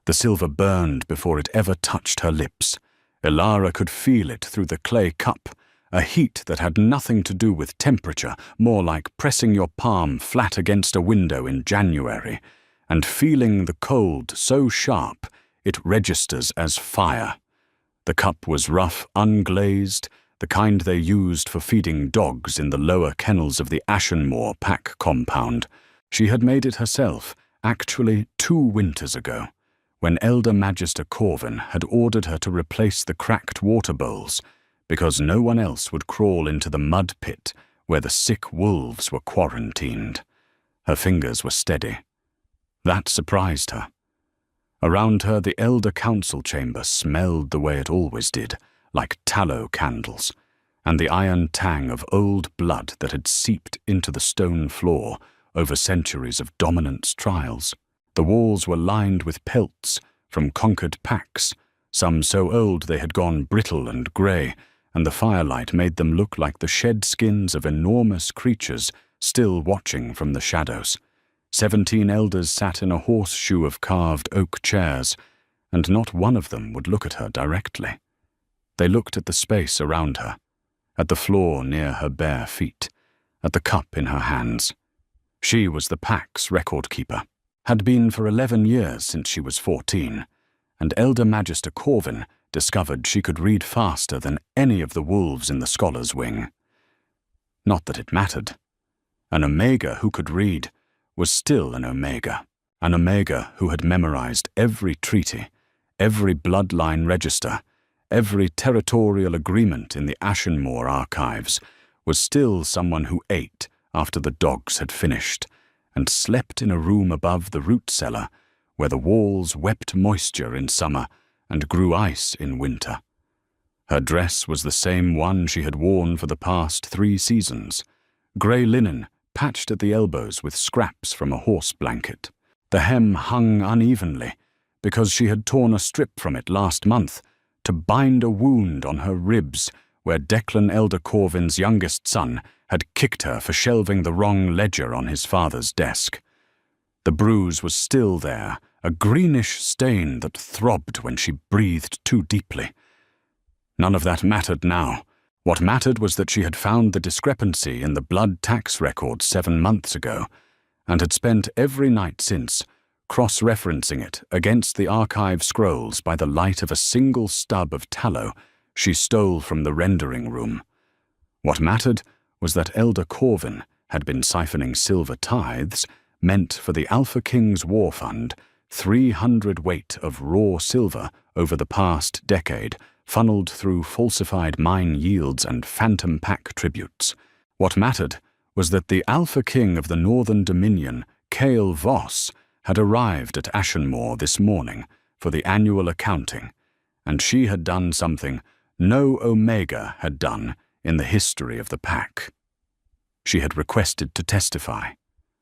The silver burned before it ever touched her lips. Ilara could feel it through the clay cup, a heat that had nothing to do with temperature, more like pressing your palm flat against a window in January, and feeling the cold so sharp it registers as fire. The cup was rough, unglazed, the kind they used for feeding dogs in the lower kennels of the Ashenmoor pack compound. She had made it herself, actually 2 winters ago, when Elder Magister Corvin had ordered her to replace the cracked water bowls, because no one else would crawl into the mud pit where the sick wolves were quarantined. Her fingers were steady. That surprised her. Around her, the Elder Council chamber smelled the way it always did, like tallow candles, and the iron tang of old blood that had seeped into the stone floor over centuries of dominance trials. The walls were lined with pelts from conquered packs, some so old they had gone brittle and grey, and the firelight made them look like the shed skins of enormous creatures still watching from the shadows. 17 elders sat in a horseshoe of carved oak chairs, and not one of them would look at her directly. They looked at the space around her, at the floor near her bare feet, at the cup in her hands. She was the pack's record keeper, had been for 11 years since she was 14, and Elder Magister Corvin discovered she could read faster than any of the wolves in the Scholar's Wing. Not that it mattered. An Omega who could read was still an Omega who had memorized every treaty, every bloodline register, every territorial agreement in the Ashenmoor archives, was still someone who ate after the dogs had finished, and slept in a room above the root cellar where the walls wept moisture in summer and grew ice in winter. Her dress was the same one she had worn for the past 3 seasons, grey linen patched at the elbows with scraps from a horse blanket. The hem hung unevenly because she had torn a strip from it last month to bind a wound on her ribs where Declan Elder Corvin's youngest son had kicked her for shelving the wrong ledger on his father's desk. The bruise was still there, a greenish stain that throbbed when she breathed too deeply. None of that mattered now. What mattered was that she had found the discrepancy in the blood tax record 7 months ago, and had spent every night since cross-referencing it against the archive scrolls by the light of a single stub of tallow she stole from the rendering room. What mattered was that Elder Corvin had been siphoning silver tithes meant for the Alpha King's War Fund 300 weight of raw silver over the past decade, funneled through falsified mine yields and phantom pack tributes. What mattered was that the Alpha King of the Northern Dominion, Cale Voss, had arrived at Ashenmoor this morning for the annual accounting, and she had done something no Omega had done in the history of the pack. She had requested to testify.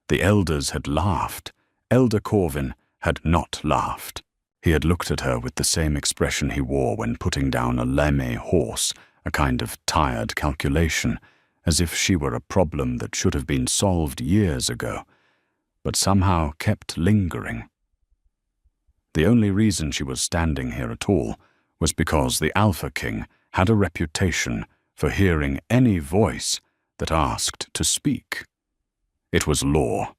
The elders had laughed. Elder Corvin had not laughed. He had looked at her with the same expression he wore when putting down a lame horse, a kind of tired calculation, as if she were a problem that should have been solved years ago, but somehow kept lingering. The only reason she was standing here at all was because the Alpha King had a reputation for hearing any voice that asked to speak. It was law,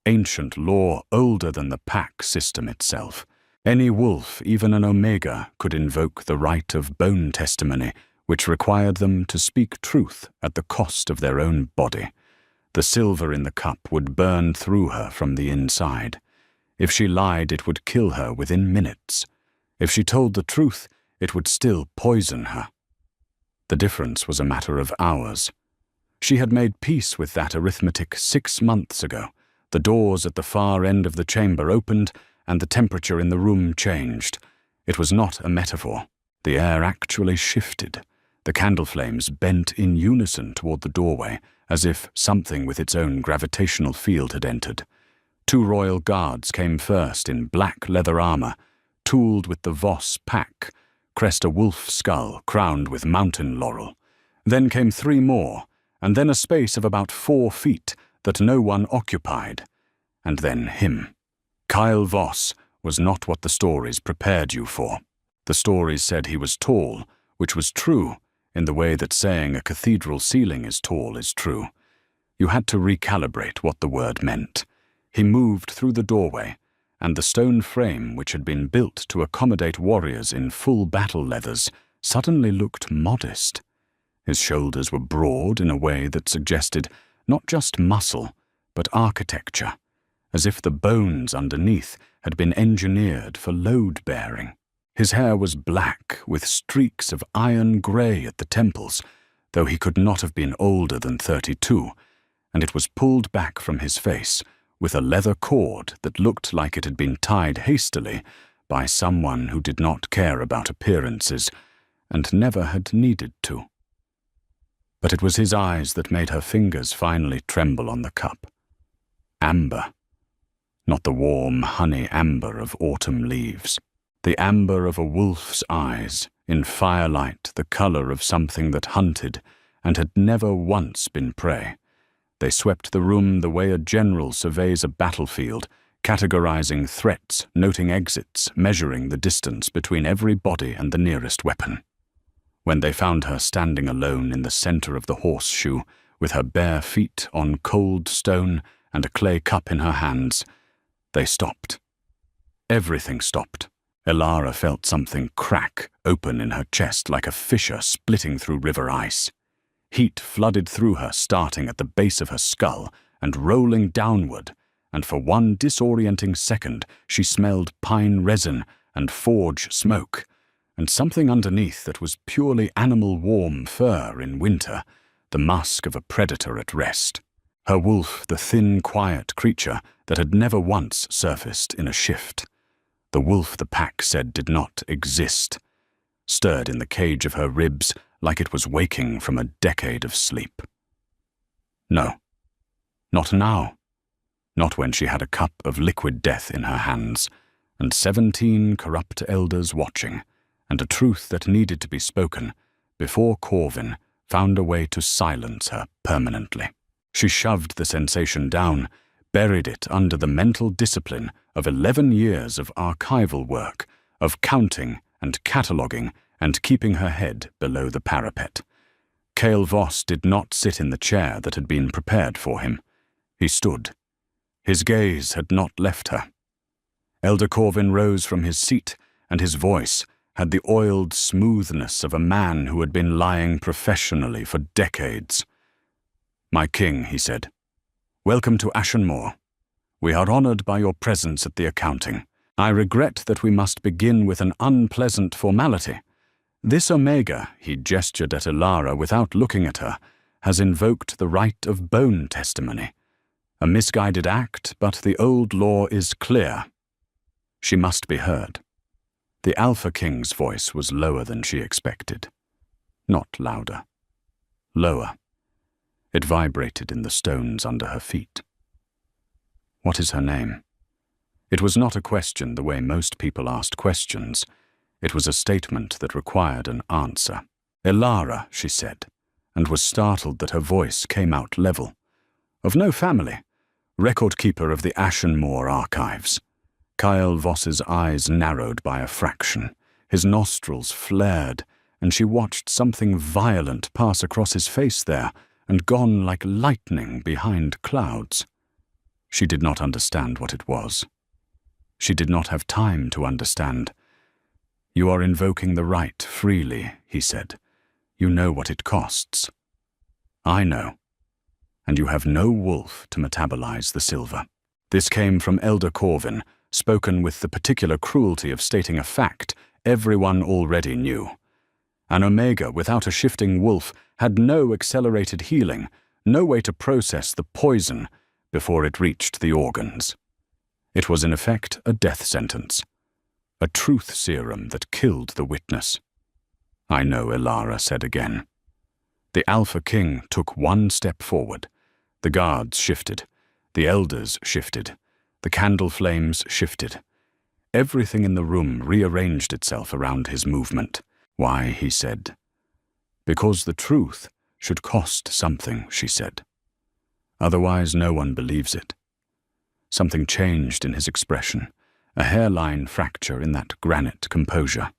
ancient law older than the pack system itself. Any wolf, even an Omega, could invoke the right of bone testimony, which required them to speak truth at the cost of their own body. The silver in the cup would burn through her from the inside. If she lied, it would kill her within minutes. If she told the truth, it would still poison her. The difference was a matter of hours. She had made peace with that arithmetic 6 months ago. The doors at the far end of the chamber opened, and the temperature in the room changed. It was not a metaphor. The air actually shifted. The candle flames bent in unison toward the doorway, as if something with its own gravitational field had entered. 2 royal guards came first in black leather armor, tooled with the Voss pack, crest a wolf skull crowned with mountain laurel. Then came 3 more, and then a space of about 4 feet that no one occupied. And then him. Kyle Voss was not what the stories prepared you for. The stories said he was tall, which was true, in the way that saying a cathedral ceiling is tall is true. You had to recalibrate what the word meant. He moved through the doorway, and the stone frame which had been built to accommodate warriors in full battle leathers suddenly looked modest. His shoulders were broad in a way that suggested not just muscle, but architecture, as if the bones underneath had been engineered for load-bearing. His hair was black, with streaks of iron grey at the temples, though he could not have been older than 32, and it was pulled back from his face with a leather cord that looked like it had been tied hastily by someone who did not care about appearances and never had needed to. But it was his eyes that made her fingers finally tremble on the cup. Amber. Not the warm honey amber of autumn leaves. The amber of a wolf's eyes, in firelight the colour of something that hunted and had never once been prey. They swept the room the way a general surveys a battlefield, categorizing threats, noting exits, measuring the distance between every body and the nearest weapon. When they found her standing alone in the center of the horseshoe, with her bare feet on cold stone and a clay cup in her hands, they stopped. Everything stopped. Elara felt something crack open in her chest like a fissure splitting through river ice. Heat flooded through her, starting at the base of her skull and rolling downward, and for one disorienting second she smelled pine resin and forge smoke, and something underneath that was purely animal warm fur in winter, the musk of a predator at rest. Her wolf, the thin, quiet creature that had never once surfaced in a shift. The wolf the pack said did not exist, stirred in the cage of her ribs like it was waking from a decade of sleep. No, not now. Not when she had a cup of liquid death in her hands, and 17 corrupt elders watching, and a truth that needed to be spoken before Corvin found a way to silence her permanently. She shoved the sensation down, buried it under the mental discipline of 11 years of archival work, of counting and cataloguing and keeping her head below the parapet. Cale Voss did not sit in the chair that had been prepared for him. He stood. His gaze had not left her. Elder Corvin rose from his seat, and his voice had the oiled smoothness of a man who had been lying professionally for decades. "My king," he said, "welcome to Ashenmoor. We are honored by your presence at the accounting. I regret that we must begin with an unpleasant formality. This Omega," he gestured at Elara without looking at her, "has invoked the right of bone testimony. A misguided act, but the old law is clear. She must be heard." The Alpha King's voice was lower than she expected. Not louder. Lower. It vibrated in the stones under her feet. "What is her name?" It was not a question the way most people asked questions. It was a statement that required an answer. "Elara," she said, and was startled that her voice came out level. "Of no family. Record-keeper of the Ashenmoor archives." Cale Voss's eyes narrowed by a fraction. His nostrils flared, and she watched something violent pass across his face there and gone like lightning behind clouds. She did not understand what it was. She did not have time to understand. "You are invoking the right freely," he said. "You know what it costs." "I know. And you have no wolf to metabolize the silver." This came from Elder Corvin, spoken with the particular cruelty of stating a fact everyone already knew. An Omega without a shifting wolf had no accelerated healing, no way to process the poison before it reached the organs. It was in effect a death sentence, a truth serum that killed the witness. "I know," Elara said again. The Alpha King took one step forward. The guards shifted. The elders shifted. The candle flames shifted. Everything in the room rearranged itself around his movement. "Why?" he said. "Because the truth should cost something," she said. "Otherwise no one believes it." Something changed in his expression, a hairline fracture in that granite composure.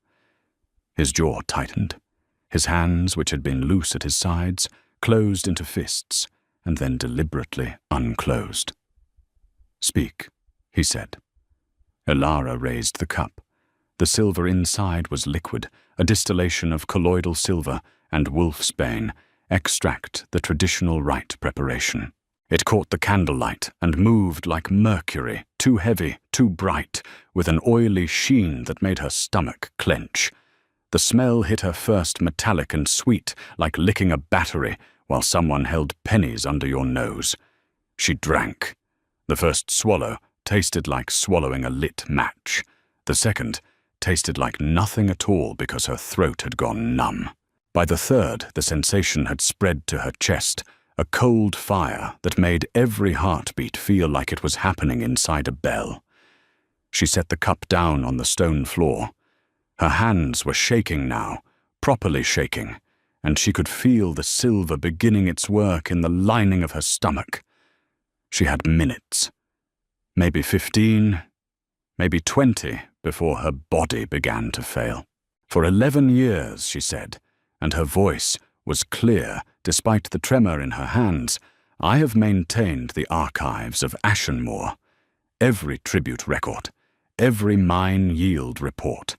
His jaw tightened. His hands, which had been loose at his sides, closed into fists, and then deliberately unclosed. "Speak," he said. Elara raised the cup. The silver inside was liquid, a distillation of colloidal silver and wolfsbane, extract the traditional rite preparation. It caught the candlelight and moved like mercury, too heavy, too bright, with an oily sheen that made her stomach clench. The smell hit her first metallic and sweet, like licking a battery while someone held pennies under your nose. She drank. The first swallow tasted like swallowing a lit match. The second tasted like nothing at all because her throat had gone numb. By the third, the sensation had spread to her chest, a cold fire that made every heartbeat feel like it was happening inside a bell. She set the cup down on the stone floor. Her hands were shaking now, properly shaking, and she could feel the silver beginning its work in the lining of her stomach. She had minutes, maybe 15, maybe 20, before her body began to fail. For 11 years, she said, and her voice was clear despite the tremor in her hands, I have maintained the archives of Ashenmoor, every tribute record, every mine yield report,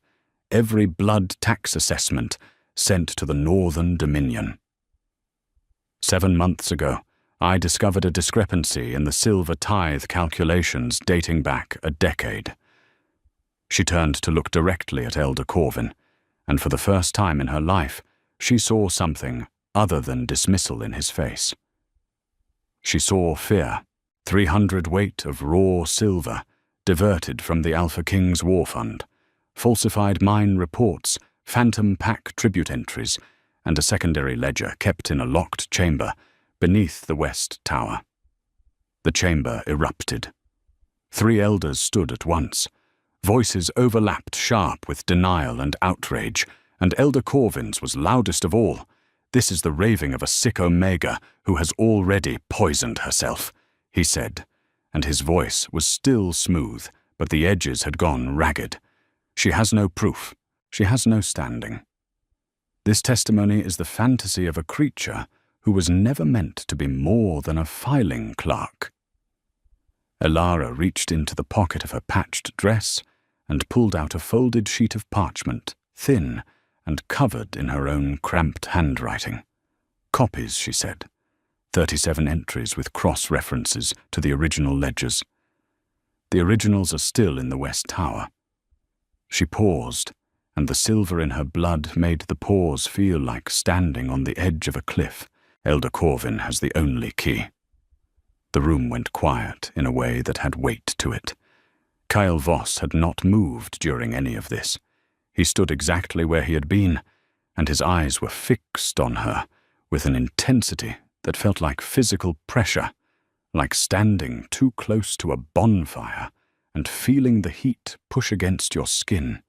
every blood tax assessment sent to the Northern Dominion. 7 months ago, I discovered a discrepancy in the silver tithe calculations dating back a decade. She turned to look directly at Elder Corvin, and for the first time in her life, she saw something other than dismissal in his face. She saw fear, 300 weight of raw silver, diverted from the Alpha King's war fund, falsified mine reports, phantom pack tribute entries, and a secondary ledger kept in a locked chamber beneath the West Tower. The chamber erupted. 3 elders stood at once. Voices overlapped sharp with denial and outrage, and Elder Corvin's was loudest of all. "This is the raving of a sick Omega who has already poisoned herself," he said, and his voice was still smooth, but the edges had gone ragged. "She has no proof. She has no standing. This testimony is the fantasy of a creature who was never meant to be more than a filing clerk." Elara reached into the pocket of her patched dress and pulled out a folded sheet of parchment, thin and covered in her own cramped handwriting. "Copies," she said. 37 entries with cross-references to the original ledgers. The originals are still in the West Tower. She paused, and the silver in her blood made the pause feel like standing on the edge of a cliff. Elder Corvin has the only key. The room went quiet in a way that had weight to it. Kyle Voss had not moved during any of this. He stood exactly where he had been, and his eyes were fixed on her with an intensity that felt like physical pressure, like standing too close to a bonfire and feeling the heat push against your skin.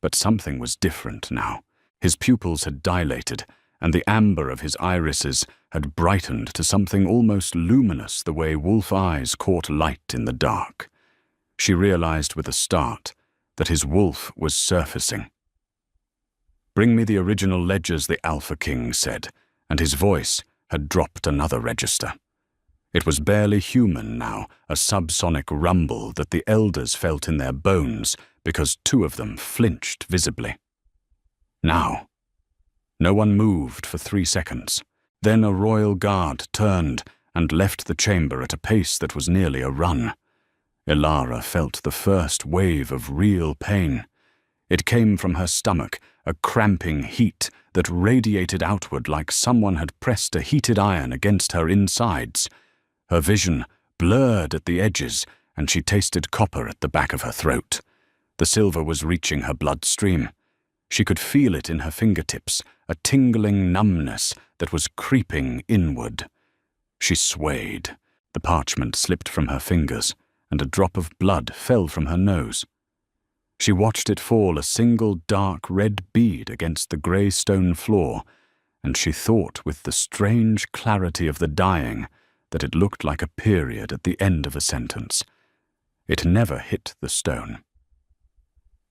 But something was different now. His pupils had dilated, and the amber of his irises had brightened to something almost luminous the way wolf eyes caught light in the dark. She realized with a start that his wolf was surfacing. "Bring me the original ledgers," the Alpha King said, and his voice had dropped another register. It was barely human now, a subsonic rumble that the elders felt in their bones because 2 of them flinched visibly. Now. No one moved for 3 seconds. Then a royal guard turned and left the chamber at a pace that was nearly a run. Elara felt the first wave of real pain. It came from her stomach, a cramping heat that radiated outward like someone had pressed a heated iron against her insides. Her vision blurred at the edges, and she tasted copper at the back of her throat. The silver was reaching her bloodstream. She could feel it in her fingertips, a tingling numbness that was creeping inward. She swayed. The parchment slipped from her fingers, and a drop of blood fell from her nose. She watched it fall, a single dark red bead against the grey stone floor, and she thought with the strange clarity of the dying that it looked like a period at the end of a sentence. It never hit the stone.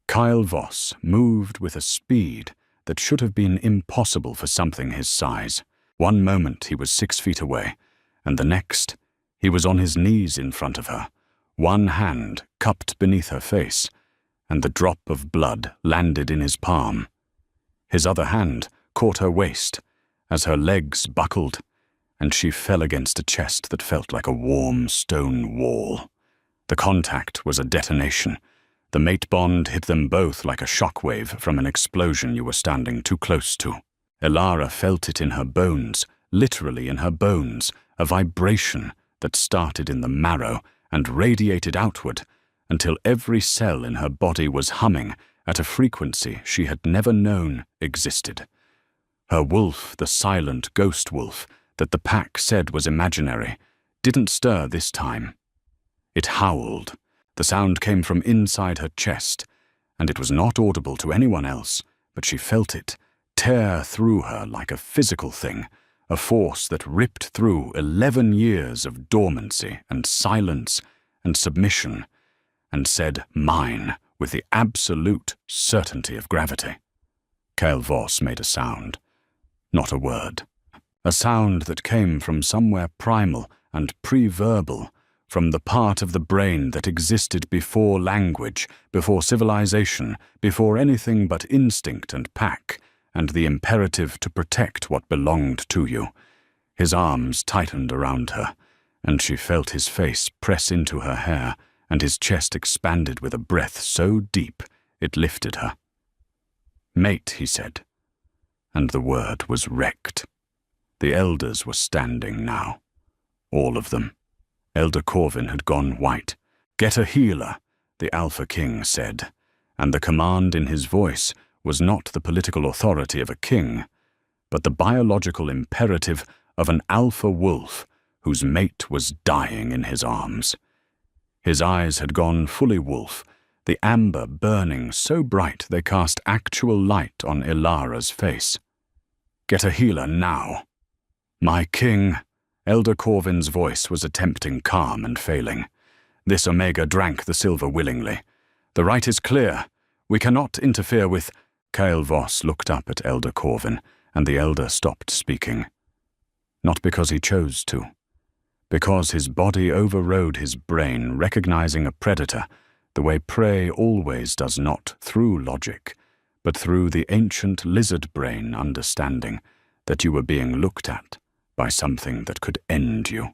Kyle Voss moved with a speed that should have been impossible for something his size. One moment he was 6 feet away, and the next he was on his knees in front of her, one hand cupped beneath her face, and the drop of blood landed in his palm. His other hand caught her waist as her legs buckled, and she fell against a chest that felt like a warm stone wall. The contact was a detonation. The mate bond hit them both like a shockwave from an explosion you were standing too close to. Elara felt it in her bones, literally in her bones, a vibration that started in the marrow and radiated outward until every cell in her body was humming at a frequency she had never known existed. Her wolf, the silent ghost wolf that the pack said was imaginary, didn't stir this time. It howled. The sound came from inside her chest, and it was not audible to anyone else, but she felt it tear through her like a physical thing, a force that ripped through 11 years of dormancy and silence and submission, and said mine with the absolute certainty of gravity. Kyle Voss made a sound. Not a word. A sound that came from somewhere primal and pre-verbal, from the part of the brain that existed before language, before civilization, before anything but instinct and pack, and the imperative to protect what belonged to you. His arms tightened around her, and she felt his face press into her hair, and his chest expanded with a breath so deep it lifted her. "Mate," he said, and the word was wrecked. The elders were standing now. All of them. Elder Corvin had gone white. "Get a healer," the Alpha King said, and the command in his voice was not the political authority of a king, but the biological imperative of an alpha wolf whose mate was dying in his arms. His eyes had gone fully wolf, the amber burning so bright they cast actual light on Elara's face. "Get a healer now." "My king," Elder Corvin's voice was attempting calm and failing. This Omega drank the silver willingly. "The right is clear. We cannot interfere with—" Kyle Voss looked up at Elder Corvin, and the elder stopped speaking. Not because he chose to. Because his body overrode his brain, recognizing a predator, the way prey always does not through logic, but through the ancient lizard brain understanding that you were being looked at by something that could end you.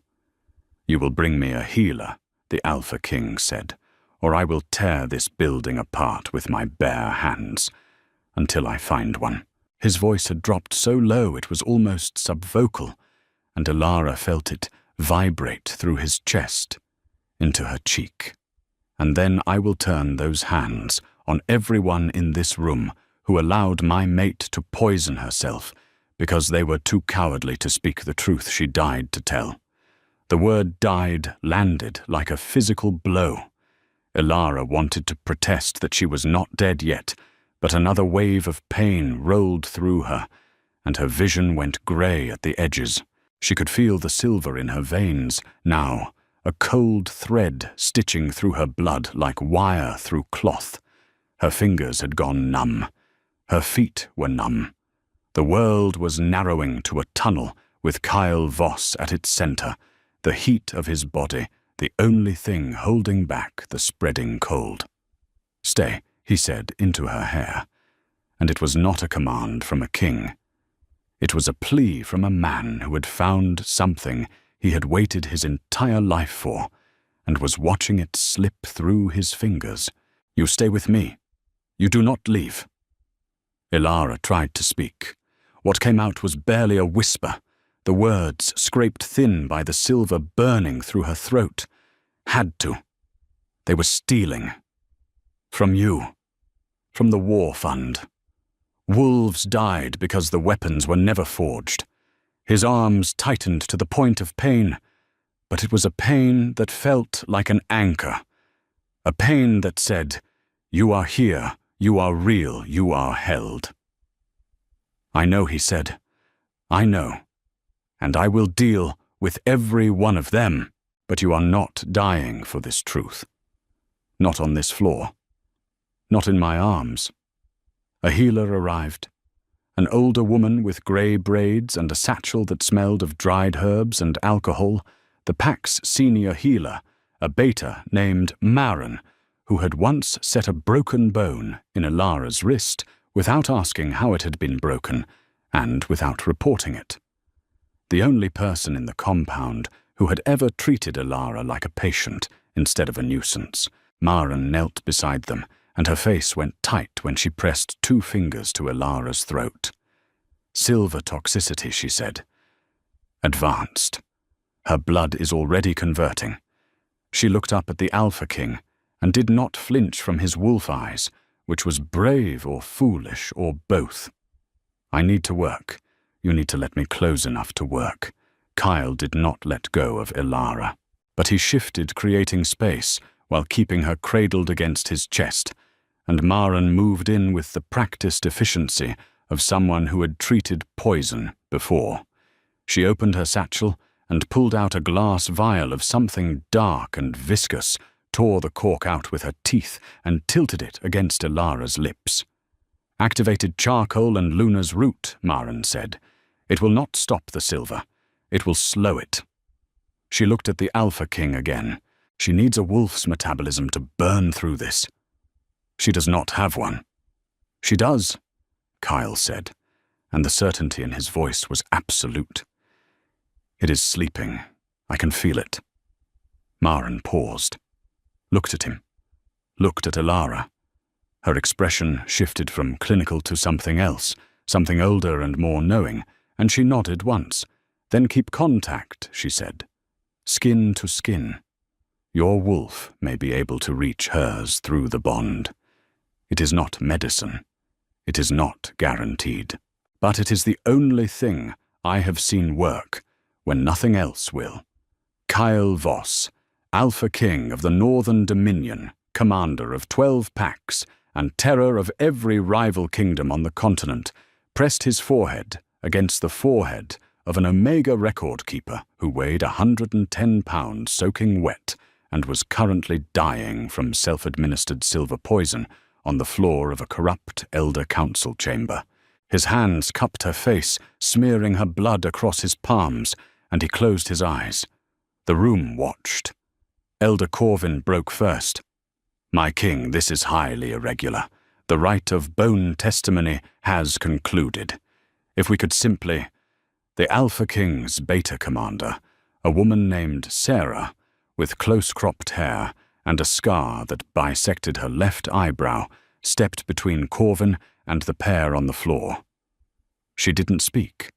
"You will bring me a healer," the Alpha King said, "or I will tear this building apart with my bare hands, until I find one." His voice had dropped so low it was almost subvocal, and Elara felt it vibrate through his chest, into her cheek. "And then I will turn those hands on everyone in this room who allowed my mate to poison herself because they were too cowardly to speak the truth she died to tell." The word "died" landed like a physical blow. Elara wanted to protest that she was not dead yet, but another wave of pain rolled through her, and her vision went grey at the edges. She could feel the silver in her veins now, a cold thread stitching through her blood like wire through cloth. Her fingers had gone numb. Her feet were numb. The world was narrowing to a tunnel with Kyle Voss at its center, the heat of his body, the only thing holding back the spreading cold. "Stay," he said into her hair, and it was not a command from a king. It was a plea from a man who had found something he had waited his entire life for, and was watching it slip through his fingers. "You stay with me. You do not leave." Elara tried to speak. What came out was barely a whisper, the words scraped thin by the silver burning through her throat. Had to. They were stealing. "From you. From the war fund." Wolves died because the weapons were never forged. His arms tightened to the point of pain, but it was a pain that felt like an anchor. A pain that said, "You are here, you are real, you are held." "I know," he said. "I know. And I will deal with every one of them, but you are not dying for this truth. Not on this floor. Not in my arms. A healer arrived. An older woman with grey braids and a satchel that smelled of dried herbs and alcohol, the pack's senior healer, a beta named Maren, who had once set a broken bone in Ilara's wrist without asking how it had been broken and without reporting it. The only person in the compound who had ever treated Ilara like a patient instead of a nuisance. Maren knelt beside them, and her face went tight when she pressed 2 fingers to Ilara's throat. Silver toxicity, she said. Advanced. Her blood is already converting. She looked up at the Alpha King and did not flinch from his wolf eyes, which was brave or foolish or both. I need to work. You need to let me close enough to work. Kyle did not let go of Ilara, but he shifted, creating space while keeping her cradled against his chest, and Maren moved in with the practiced efficiency of someone who had treated poison before. She opened her satchel and pulled out a glass vial of something dark and viscous, tore the cork out with her teeth and tilted it against Ilara's lips. Activated charcoal and Luna's root, Maren said. It will not stop the silver. It will slow it. She looked at the Alpha King again. She needs a wolf's metabolism to burn through this. She does not have one. She does, Kyle said, and the certainty in his voice was absolute. It is sleeping. I can feel it. Maren paused, looked at him, looked at Ilara. Her expression shifted from clinical to something else, something older and more knowing, and she nodded once. Then keep contact, she said. Skin to skin. Your wolf may be able to reach hers through the bond. It is not medicine. It is not guaranteed. But it is the only thing I have seen work when nothing else will. Kyle Voss, Alpha King of the Northern Dominion, commander of 12 packs, and terror of every rival kingdom on the continent, pressed his forehead against the forehead of an Omega record keeper who weighed 110 pounds soaking wet and was currently dying from self-administered silver poison on the floor of a corrupt Elder Council chamber. His hands cupped her face, smearing her blood across his palms, and he closed his eyes. The room watched. Elder Corvin broke first. My king, this is highly irregular. The rite of bone testimony has concluded. If we could simply... The Alpha King's beta commander, a woman named Sarah, with close-cropped hair and a scar that bisected her left eyebrow, stepped between Corvin and the pair on the floor. She didn't speak.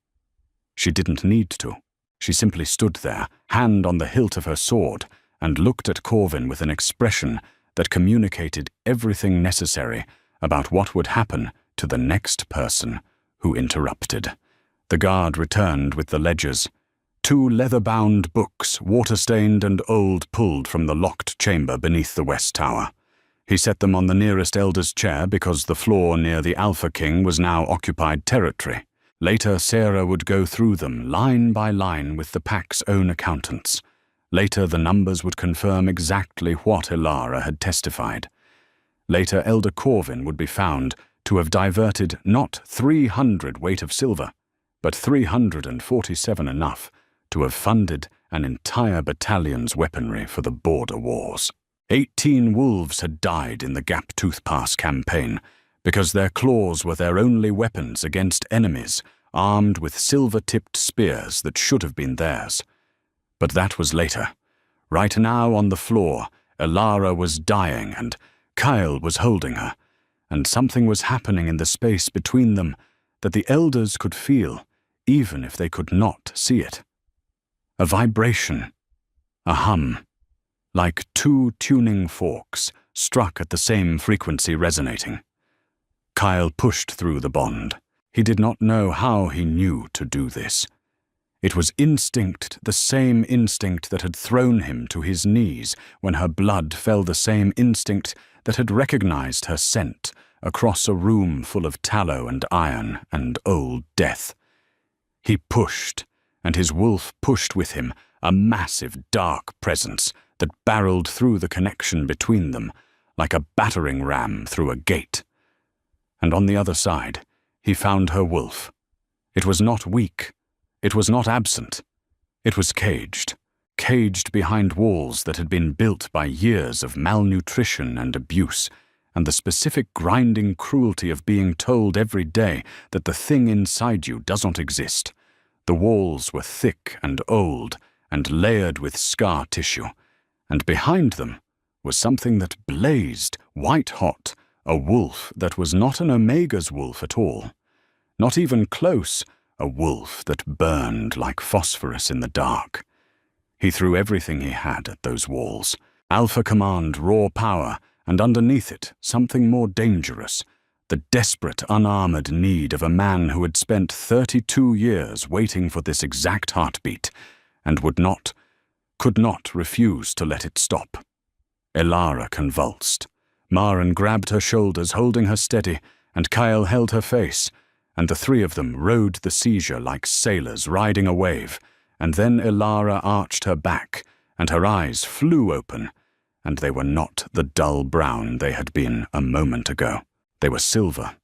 She didn't need to. She simply stood there, hand on the hilt of her sword, and looked at Corvin with an expression that communicated everything necessary about what would happen to the next person who interrupted. The guard returned with the ledgers. 2 leather-bound books, water-stained and old, pulled from the locked chamber beneath the west tower. He set them on the nearest elder's chair because the floor near the Alpha King was now occupied territory. Later, Sarah would go through them line by line with the pack's own accountants. Later, the numbers would confirm exactly what Ilara had testified. Later, Elder Corvin would be found to have diverted not 300 weight of silver, but 347 enough to have funded an entire battalion's weaponry for the border wars. 18 wolves had died in the Gap Tooth Pass campaign because their claws were their only weapons against enemies armed with silver-tipped spears that should have been theirs. But that was later. Right now on the floor, Ilara was dying and Kyle was holding her, and something was happening in the space between them that the elders could feel, even if they could not see it. A vibration, a hum, like 2 tuning forks struck at the same frequency resonating. Kyle pushed through the bond. He did not know how he knew to do this. It was instinct, the same instinct that had thrown him to his knees when her blood fell, the same instinct that had recognized her scent across a room full of tallow and iron and old death. He pushed, and his wolf pushed with him, a massive dark presence that barreled through the connection between them, like a battering ram through a gate. And on the other side, he found her wolf. It was not weak. It was not absent. It was caged behind walls that had been built by years of malnutrition and abuse, and the specific grinding cruelty of being told every day that the thing inside you does not exist. The walls were thick and old and layered with scar tissue, and behind them was something that blazed white-hot, a wolf that was not an Omega's wolf at all. Not even close, a wolf that burned like phosphorus in the dark. He threw everything he had at those walls. Alpha Command, raw power, and underneath it, something more dangerous. The desperate, unarmored need of a man who had spent 32 years waiting for this exact heartbeat, and could not refuse to let it stop. Elara convulsed. Maren grabbed her shoulders, holding her steady, and Kyle held her face, and the three of them rode the seizure like sailors riding a wave. And then Elara arched her back, and her eyes flew open, and they were not the dull brown they had been a moment ago. They were silver.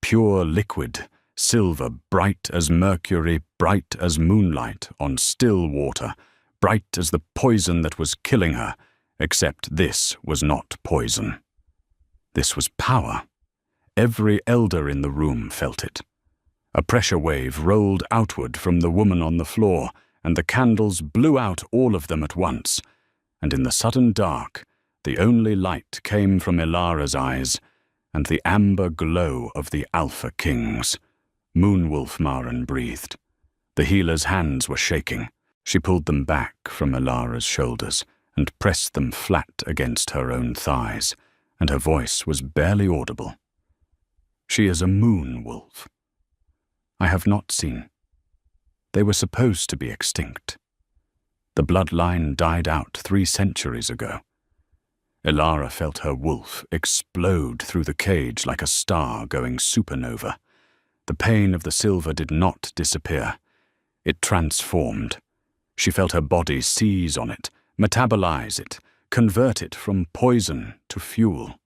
Pure liquid, silver, bright as mercury, bright as moonlight on still water, bright as the poison that was killing her, except this was not poison. This was power. Every elder in the room felt it. A pressure wave rolled outward from the woman on the floor, and the candles blew out all of them at once. And in the sudden dark, the only light came from Elara's eyes, and the amber glow of the Alpha Kings. Moonwolf, Maren breathed. The healer's hands were shaking. She pulled them back from Elara's shoulders and pressed them flat against her own thighs, and her voice was barely audible. She is a moonwolf. I have not seen. They were supposed to be extinct. The bloodline died out 3 centuries ago. Elara felt her wolf explode through the cage like a star going supernova. The pain of the silver did not disappear. It transformed. She felt her body seize on it, metabolize it, convert it from poison to fuel.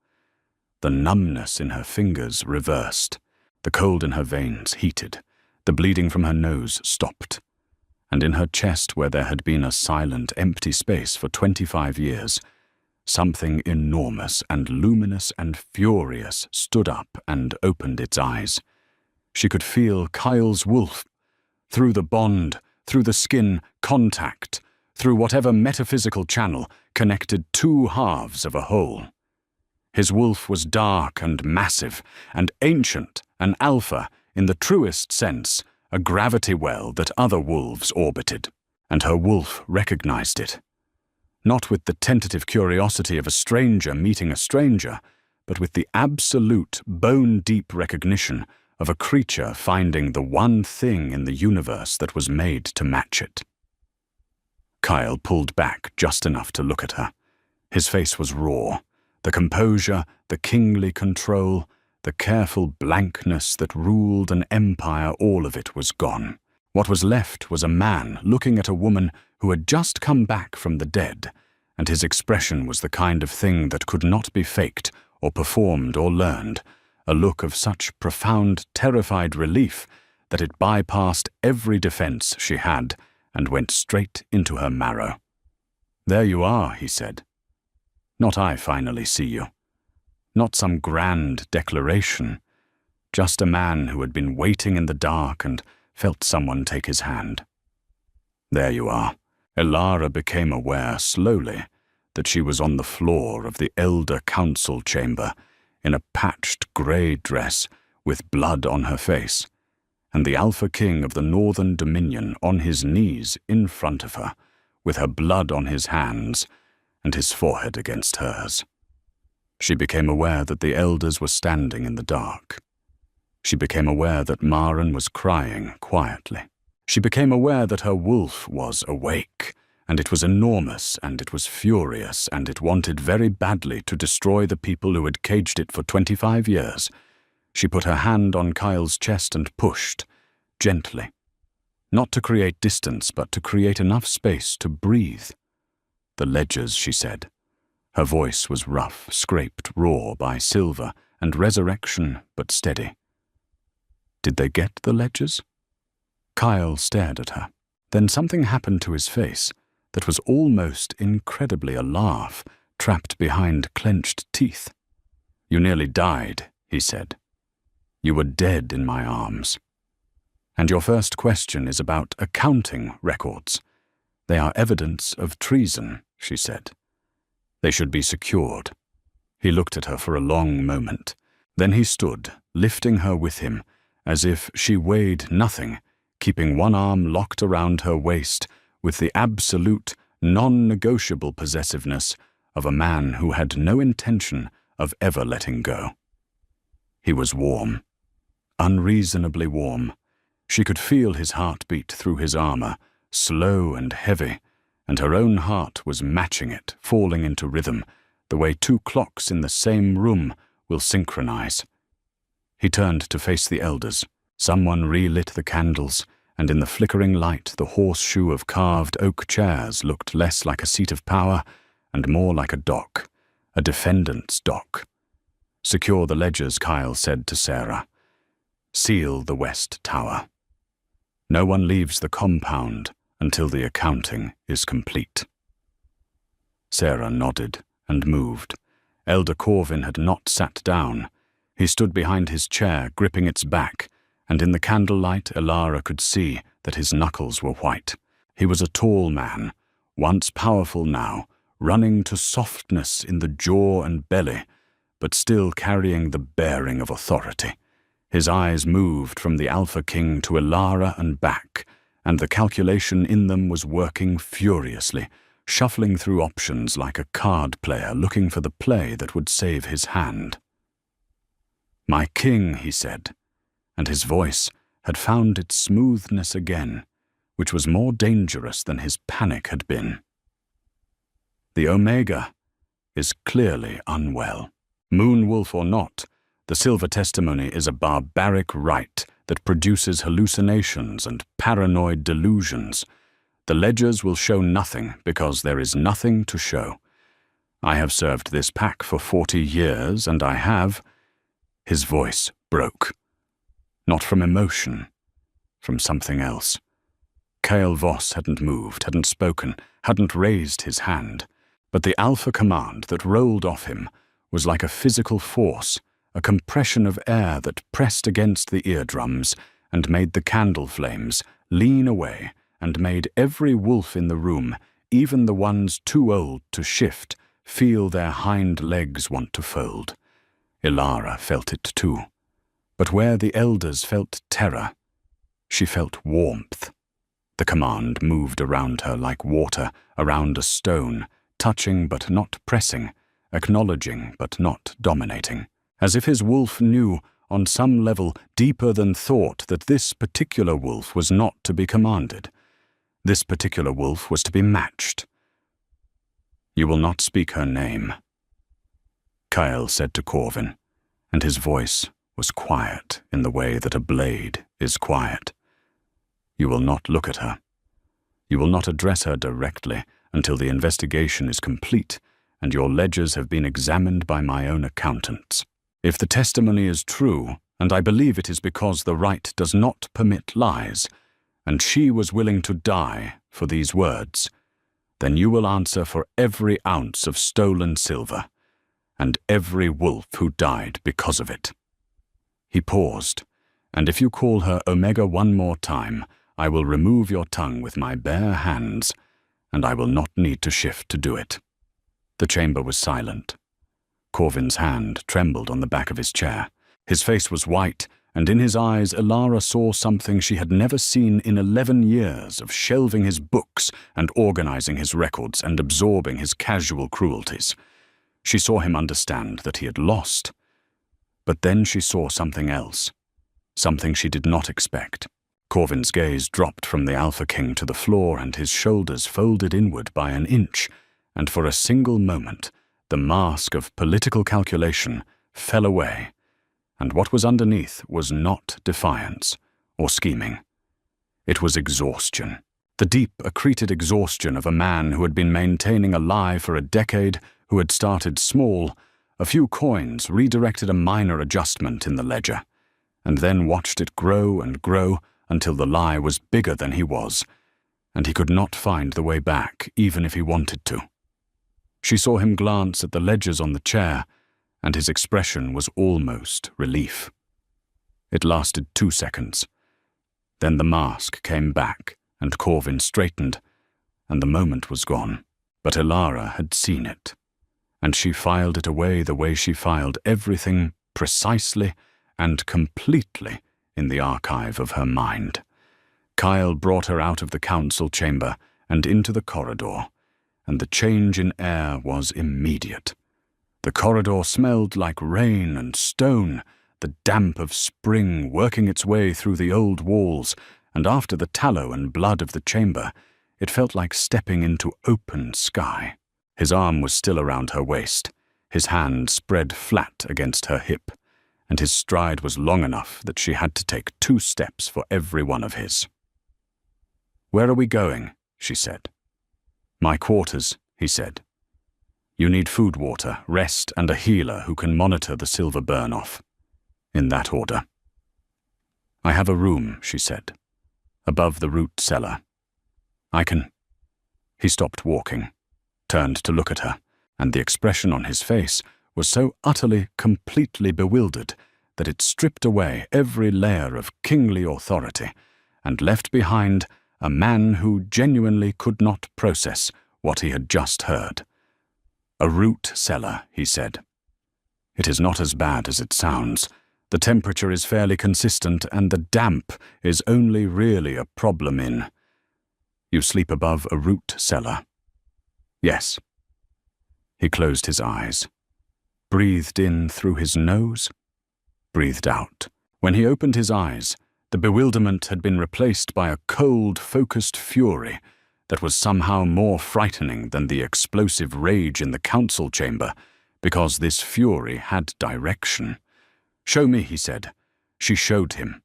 The numbness in her fingers reversed. The cold in her veins heated. The bleeding from her nose stopped. And in her chest, where there had been a silent, empty space for 25 years, something enormous and luminous and furious stood up and opened its eyes. She could feel Kyle's wolf. Through the bond, through the skin, contact, through whatever metaphysical channel connected 2 halves of a whole. His wolf was dark and massive and ancient, an alpha, in the truest sense, a gravity well that other wolves orbited. And her wolf recognized it. Not with the tentative curiosity of a stranger meeting a stranger, but with the absolute, bone-deep recognition of a creature finding the one thing in the universe that was made to match it. Kyle pulled back just enough to look at her. His face was raw. The composure, the kingly control, the careful blankness that ruled an empire, all of it was gone. What was left was a man looking at a woman who had just come back from the dead, and his expression was the kind of thing that could not be faked or performed or learned, a look of such profound, terrified relief that it bypassed every defense she had and went straight into her marrow. "There you are," he said. "Not I finally see you. Not some grand declaration. Just a man who had been waiting in the dark and felt someone take his hand. There you are." Elara became aware slowly that she was on the floor of the Elder Council chamber in a patched grey dress with blood on her face, and the Alpha King of the Northern Dominion on his knees in front of her, with her blood on his hands and his forehead against hers. She became aware that the elders were standing in the dark. She became aware that Maren was crying quietly. She became aware that her wolf was awake, and it was enormous, and it was furious, and it wanted very badly to destroy the people who had caged it for 25 years. She put her hand on Kyle's chest and pushed, gently. Not to create distance, but to create enough space to breathe. "The ledgers," she said. Her voice was rough, scraped raw by silver and resurrection, but steady. Did they get the ledgers? Kyle stared at her. Then something happened to his face that was almost incredibly a laugh, trapped behind clenched teeth. "You nearly died," he said. "You were dead in my arms. And your first question is about accounting records. They are evidence of treason," she said. "They should be secured." He looked at her for a long moment. Then he stood, lifting her with him, as if she weighed nothing, keeping one arm locked around her waist with the absolute, non-negotiable possessiveness of a man who had no intention of ever letting go. He was warm, unreasonably warm. She could feel his heartbeat through his armor, slow and heavy, and her own heart was matching it, falling into rhythm, the way two clocks in the same room will synchronize. He turned to face the elders. Someone relit the candles, and in the flickering light the horseshoe of carved oak chairs looked less like a seat of power and more like a dock, a defendant's dock. "Secure the ledgers," Kyle said to Sarah. "Seal the west tower. No one leaves the compound until the accounting is complete." Sarah nodded and moved. Elder Corvin had not sat down. He stood behind his chair, gripping its back, and in the candlelight Elara could see that his knuckles were white. He was a tall man, once powerful now, running to softness in the jaw and belly, but still carrying the bearing of authority. His eyes moved from the Alpha King to Elara and back, and the calculation in them was working furiously, shuffling through options like a card player looking for the play that would save his hand. "My king," he said, and his voice had found its smoothness again, which was more dangerous than his panic had been. "The Omega is clearly unwell. Moon wolf or not, the silver testimony is a barbaric rite that produces hallucinations and paranoid delusions. The ledgers will show nothing because there is nothing to show. I have served this pack for 40 years, and I have—" His voice broke. Not from emotion, from something else. Kyle Voss hadn't moved, hadn't spoken, hadn't raised his hand, but the alpha command that rolled off him was like a physical force, a compression of air that pressed against the eardrums and made the candle flames lean away and made every wolf in the room, even the ones too old to shift, feel their hind legs want to fold. Elara felt it too. But where the elders felt terror, she felt warmth. The command moved around her like water around a stone, touching but not pressing, acknowledging but not dominating, as if his wolf knew, on some level deeper than thought, that this particular wolf was not to be commanded. This particular wolf was to be matched. "You will not speak her name," Kyle said to Corvin, and his voice was quiet in the way that a blade is quiet. "You will not look at her. You will not address her directly until the investigation is complete and your ledgers have been examined by my own accountants. If the testimony is true, and I believe it is because the right does not permit lies, and she was willing to die for these words, then you will answer for every ounce of stolen silver, and every wolf who died because of it." He paused, "And if you call her Omega one more time, I will remove your tongue with my bare hands, and I will not need to shift to do it." The chamber was silent. Corvin's hand trembled on the back of his chair. His face was white, and in his eyes Elara saw something she had never seen in 11 years of shelving his books and organizing his records and absorbing his casual cruelties. She saw him understand that he had lost. But then she saw something else, something she did not expect. Corvin's gaze dropped from the Alpha King to the floor, and his shoulders folded inward by an inch, and for a single moment the mask of political calculation fell away, and what was underneath was not defiance or scheming. It was exhaustion, the deep, accreted exhaustion of a man who had been maintaining a lie for a decade, who had started small, a few coins redirected a minor adjustment in the ledger, and then watched it grow and grow until the lie was bigger than he was, and he could not find the way back even if he wanted to. She saw him glance at the ledgers on the chair, and his expression was almost relief. It lasted 2 seconds. Then the mask came back, and Corvin straightened, and the moment was gone. But Elara had seen it, and she filed it away the way she filed everything precisely and completely in the archive of her mind. Kyle brought her out of the council chamber and into the corridor, and the change in air was immediate. The corridor smelled like rain and stone, the damp of spring working its way through the old walls, and after the tallow and blood of the chamber, it felt like stepping into open sky. His arm was still around her waist, his hand spread flat against her hip, and his stride was long enough that she had to take 2 steps for every one of his. "Where are we going?" she said. "My quarters," he said. "You need food, water, rest, and a healer who can monitor the silver burn-off. In that order." "I have a room," she said, "above the root cellar. I can—" He stopped walking, turned to look at her, and the expression on his face was so utterly, completely bewildered that it stripped away every layer of kingly authority and left behind a man who genuinely could not process what he had just heard. "A root cellar," he said. "It is not as bad as it sounds. The temperature is fairly consistent, and the damp is only really a problem in—" "You sleep above a root cellar?" "Yes." He closed his eyes, breathed in through his nose, breathed out. When he opened his eyes, the bewilderment had been replaced by a cold, focused fury that was somehow more frightening than the explosive rage in the council chamber, because this fury had direction. "Show me," he said. She showed him.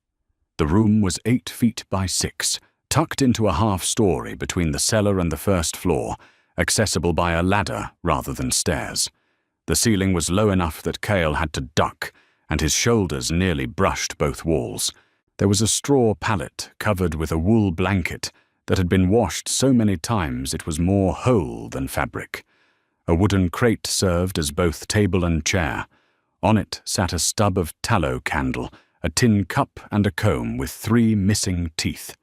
The room was 8 feet by 6, tucked into a half-story between the cellar and the first floor, accessible by a ladder rather than stairs. The ceiling was low enough that Cale had to duck, and his shoulders nearly brushed both walls. There was a straw pallet covered with a wool blanket that had been washed so many times it was more whole than fabric. A wooden crate served as both table and chair. On it sat a stub of tallow candle, a tin cup and a comb with 3 missing teeth.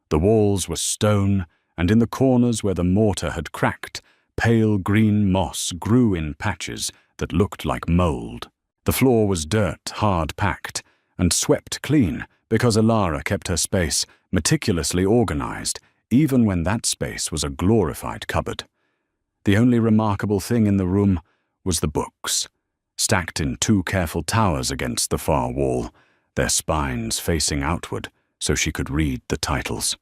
The walls were stone, and in the corners where the mortar had cracked, pale green moss grew in patches that looked like mold. The floor was dirt hard-packed and swept clean because Elara kept her space meticulously organized, even when that space was a glorified cupboard. The only remarkable thing in the room was the books, stacked in 2 careful towers against the far wall, their spines facing outward so she could read the titles.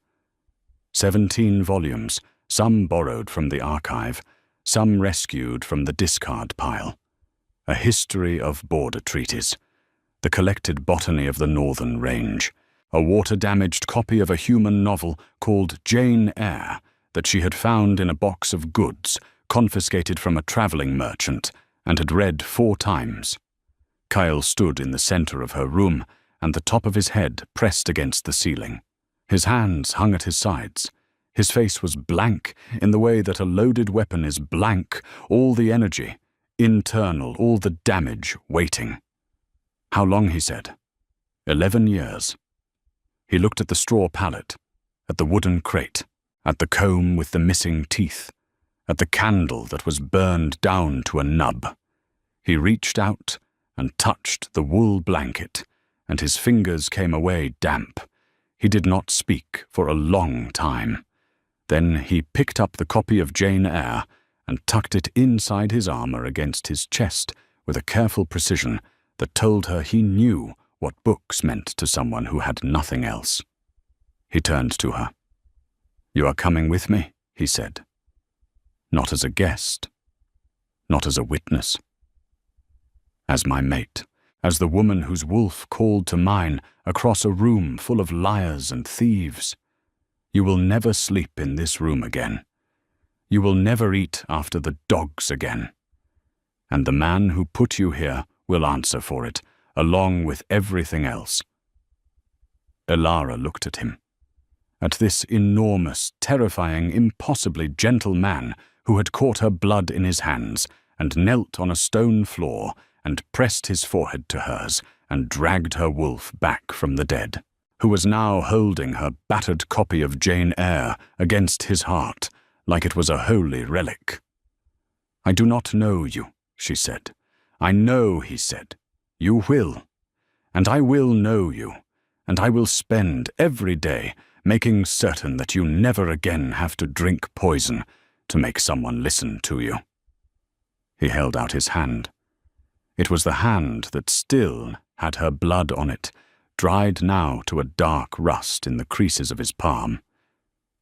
17 volumes, some borrowed from the archive, some rescued from the discard pile. A history of border treaties, the collected botany of the northern range, a water-damaged copy of a human novel called Jane Eyre that she had found in a box of goods confiscated from a traveling merchant and had read 4 times. Kyle stood in the center of her room, and the top of his head pressed against the ceiling. His hands hung at his sides. His face was blank in the way that a loaded weapon is blank, all the energy, internal, all the damage waiting. "How long?" he said. 11 years. He looked at the straw pallet, at the wooden crate, at the comb with the missing teeth, at the candle that was burned down to a nub. He reached out and touched the wool blanket, and his fingers came away damp. He did not speak for a long time. Then he picked up the copy of Jane Eyre and tucked it inside his armor against his chest with a careful precision that told her he knew what books meant to someone who had nothing else. He turned to her. "You are coming with me," he said. "Not as a guest, not as a witness. As my mate, as the woman whose wolf called to mine across a room full of liars and thieves. You will never sleep in this room again. You will never eat after the dogs again. and the man who put you here will answer for it, along with everything else." Elara looked at him, at this enormous, terrifying, impossibly gentle man who had caught her blood in his hands and knelt on a stone floor and pressed his forehead to hers and dragged her wolf back from the dead, who was now holding her battered copy of Jane Eyre against his heart like it was a holy relic. "I do not know you," she said. "I know," he said. "You will. And I will know you, and I will spend every day making certain that you never again have to drink poison to make someone listen to you." He held out his hand. It was the hand that still had her blood on it, dried now to a dark rust in the creases of his palm.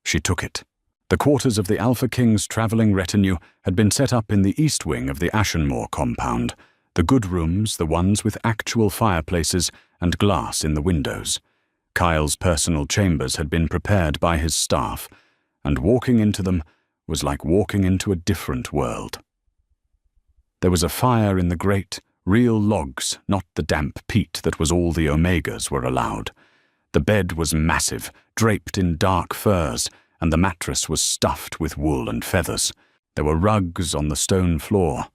She took it. The quarters of the Alpha King's travelling retinue had been set up in the east wing of the Ashenmore compound, the good rooms, the ones with actual fireplaces and glass in the windows. Kyle's personal chambers had been prepared by his staff, and walking into them was like walking into a different world. There was a fire in the grate, real logs, not the damp peat that was all the Omegas were allowed. The bed was massive, draped in dark furs, and the mattress was stuffed with wool and feathers. There were rugs on the stone floor.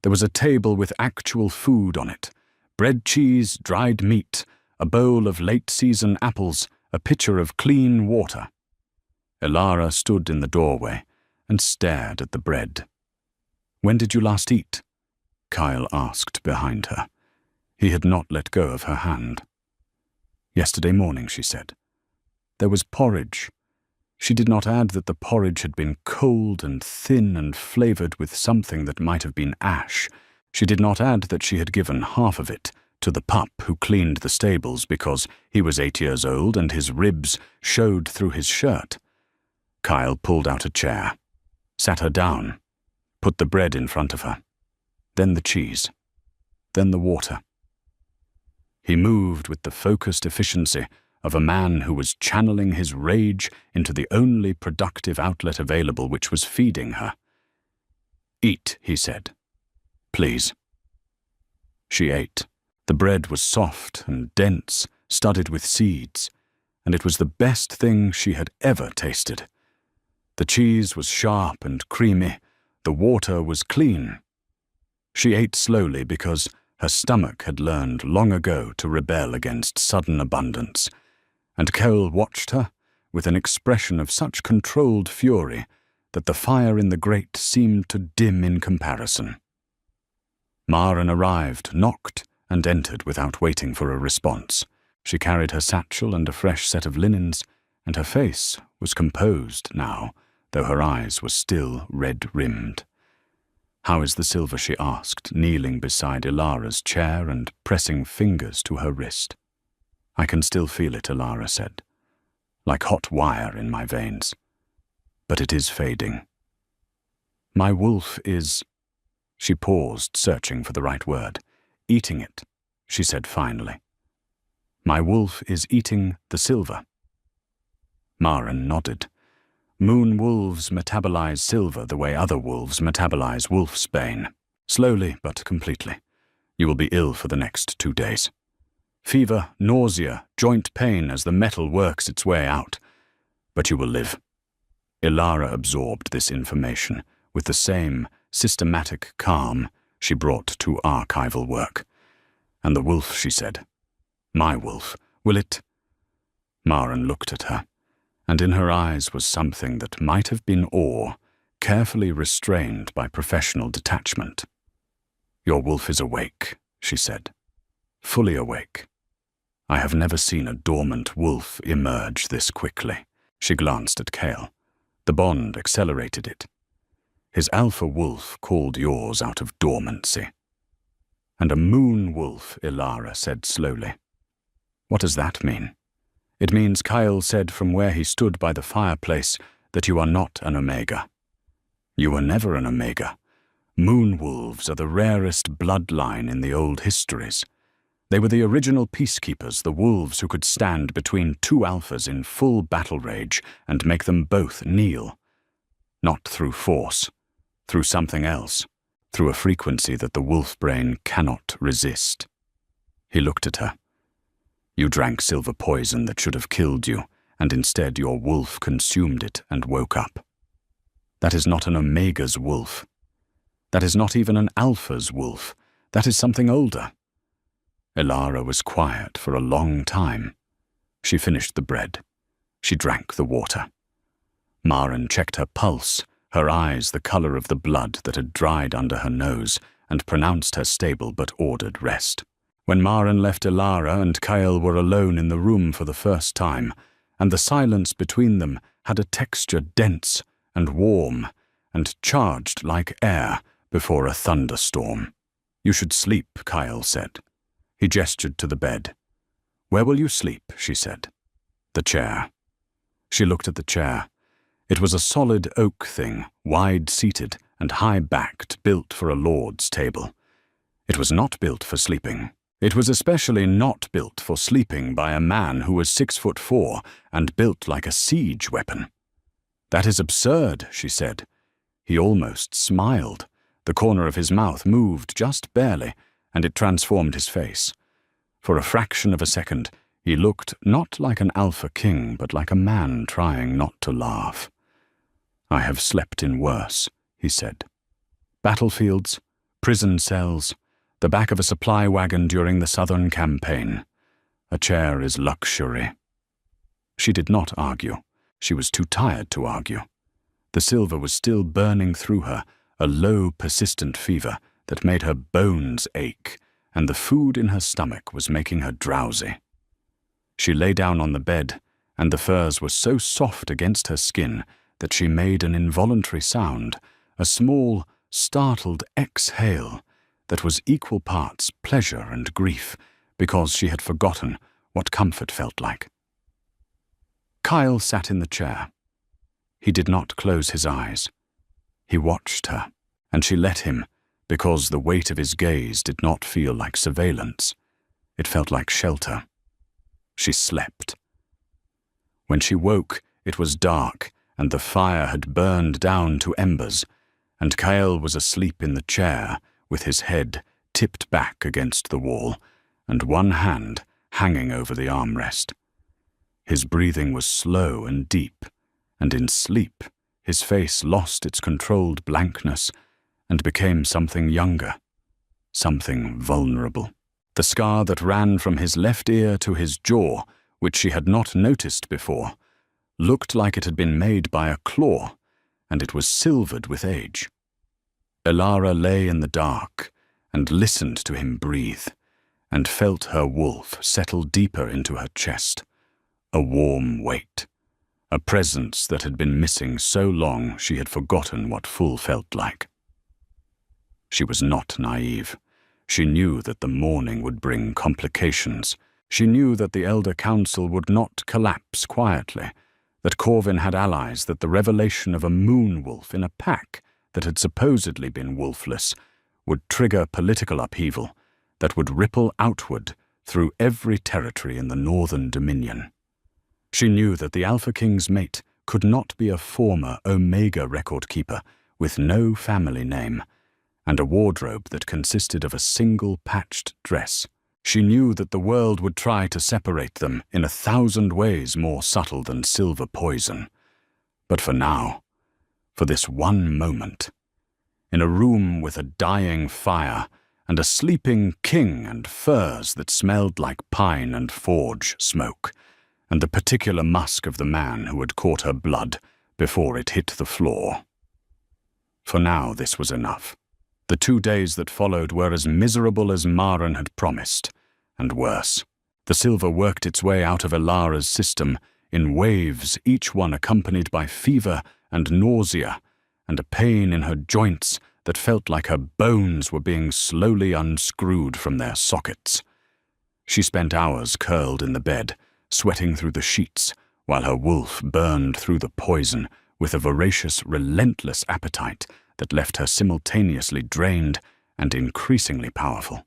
There was a table with actual food on it: bread, cheese, dried meat, a bowl of late-season apples, a pitcher of clean water. Elara stood in the doorway and stared at the bread. "When did you last eat?" Kyle asked behind her. He had not let go of her hand. "Yesterday morning," she said. "There was porridge." She did not add that the porridge had been cold and thin and flavoured with something that might have been ash. She did not add that she had given half of it to the pup who cleaned the stables because he was 8 years old and his ribs showed through his shirt. Kyle pulled out a chair, sat her down, put the bread in front of her, then the cheese, then the water. He moved with the focused efficiency of a man who was channeling his rage into the only productive outlet available, which was feeding her. "Eat," he said. "Please." She ate. The bread was soft and dense, studded with seeds, and it was the best thing she had ever tasted. The cheese was sharp and creamy. The water was clean. She ate slowly because her stomach had learned long ago to rebel against sudden abundance, and Cole watched her with an expression of such controlled fury that the fire in the grate seemed to dim in comparison. Maren arrived, knocked, and entered without waiting for a response. She carried her satchel and a fresh set of linens, and her face was composed now, though her eyes were still red-rimmed. "How is the silver?" she asked, kneeling beside Elara's chair and pressing fingers to her wrist. "I can still feel it," Elara said, "like hot wire in my veins. But it is fading. My wolf is—" She paused, searching for the right word. "Eating it," she said finally. "My wolf is eating the silver." Maren nodded. Moon wolves metabolize silver the way other wolves metabolize wolfsbane. Slowly but completely. You will be ill for the next 2 days. Fever, nausea, joint pain as the metal works its way out. But you will live. Elara absorbed this information with the same systematic calm she brought to archival work. "And the wolf," she said. "My wolf. Will it—" Maren looked at her, and in her eyes was something that might have been awe, carefully restrained by professional detachment. "Your wolf is awake," she said. "Fully awake. I have never seen a dormant wolf emerge this quickly." She glanced at Cale. The bond accelerated it. His alpha wolf called yours out of dormancy. "And a moon wolf," Elara said slowly. "What does that mean?" "It means," Kyle said from where he stood by the fireplace, "that you are not an Omega. You were never an Omega. Moon wolves are the rarest bloodline in the old histories. They were the original peacekeepers, the wolves who could stand between 2 alphas in full battle rage and make them both kneel. Not through force, through something else, through a frequency that the wolf brain cannot resist. He looked at her. You drank silver poison that should have killed you, and instead your wolf consumed it and woke up. That is not an Omega's wolf. That is not even an Alpha's wolf. That is something older. Elara was quiet for a long time. She finished the bread. She drank the water. Maren checked her pulse, her eyes the color of the blood that had dried under her nose, and pronounced her stable but ordered rest. When Maren left Elara and Kyle were alone in the room for the first time, and the silence between them had a texture dense and warm and charged like air before a thunderstorm. You should sleep, Kyle said. He gestured to the bed. Where will you sleep? She said. The chair. She looked at the chair. It was a solid oak thing, wide-seated and high-backed, built for a lord's table. It was not built for sleeping. It was especially not built for sleeping by a man who was 6'4" and built like a siege weapon. That is absurd, she said. He almost smiled. The corner of his mouth moved just barely, and it transformed his face. For a fraction of a second, he looked not like an alpha king, but like a man trying not to laugh. I have slept in worse, he said. Battlefields, prison cells, the back of a supply wagon during the Southern Campaign. A chair is luxury. She did not argue. She was too tired to argue. The silver was still burning through her, a low, persistent fever that made her bones ache, and the food in her stomach was making her drowsy. She lay down on the bed, and the furs were so soft against her skin that she made an involuntary sound, a small, startled exhale that was equal parts pleasure and grief, because she had forgotten what comfort felt like. Kyle sat in the chair. He did not close his eyes. He watched her, and she let him, because the weight of his gaze did not feel like surveillance. It felt like shelter. She slept. When she woke, it was dark, and the fire had burned down to embers, and Kyle was asleep in the chair, with his head tipped back against the wall, and one hand hanging over the armrest. His breathing was slow and deep, and in sleep his face lost its controlled blankness and became something younger, something vulnerable. The scar that ran from his left ear to his jaw, which she had not noticed before, looked like it had been made by a claw, and it was silvered with age. Elara lay in the dark and listened to him breathe, and felt her wolf settle deeper into her chest, a warm weight, a presence that had been missing so long she had forgotten what full felt like. She was not naive. She knew that the morning would bring complications. She knew that the Elder Council would not collapse quietly, that Corvin had allies, that the revelation of a moon wolf in a pack that had supposedly been wolfless would trigger political upheaval that would ripple outward through every territory in the Northern Dominion. She knew that the Alpha King's mate could not be a former Omega record keeper with no family name and a wardrobe that consisted of a single patched dress. She knew that the world would try to separate them in 1,000 ways more subtle than silver poison. But for now, for this one moment, in a room with a dying fire and a sleeping king and furs that smelled like pine and forge smoke, and the particular musk of the man who had caught her blood before it hit the floor. For now, this was enough. The 2 days that followed were as miserable as Maren had promised, and worse. The silver worked its way out of Elara's system in waves, each one accompanied by fever and nausea, and a pain in her joints that felt like her bones were being slowly unscrewed from their sockets. She spent hours curled in the bed, sweating through the sheets, while her wolf burned through the poison with a voracious, relentless appetite that left her simultaneously drained and increasingly powerful.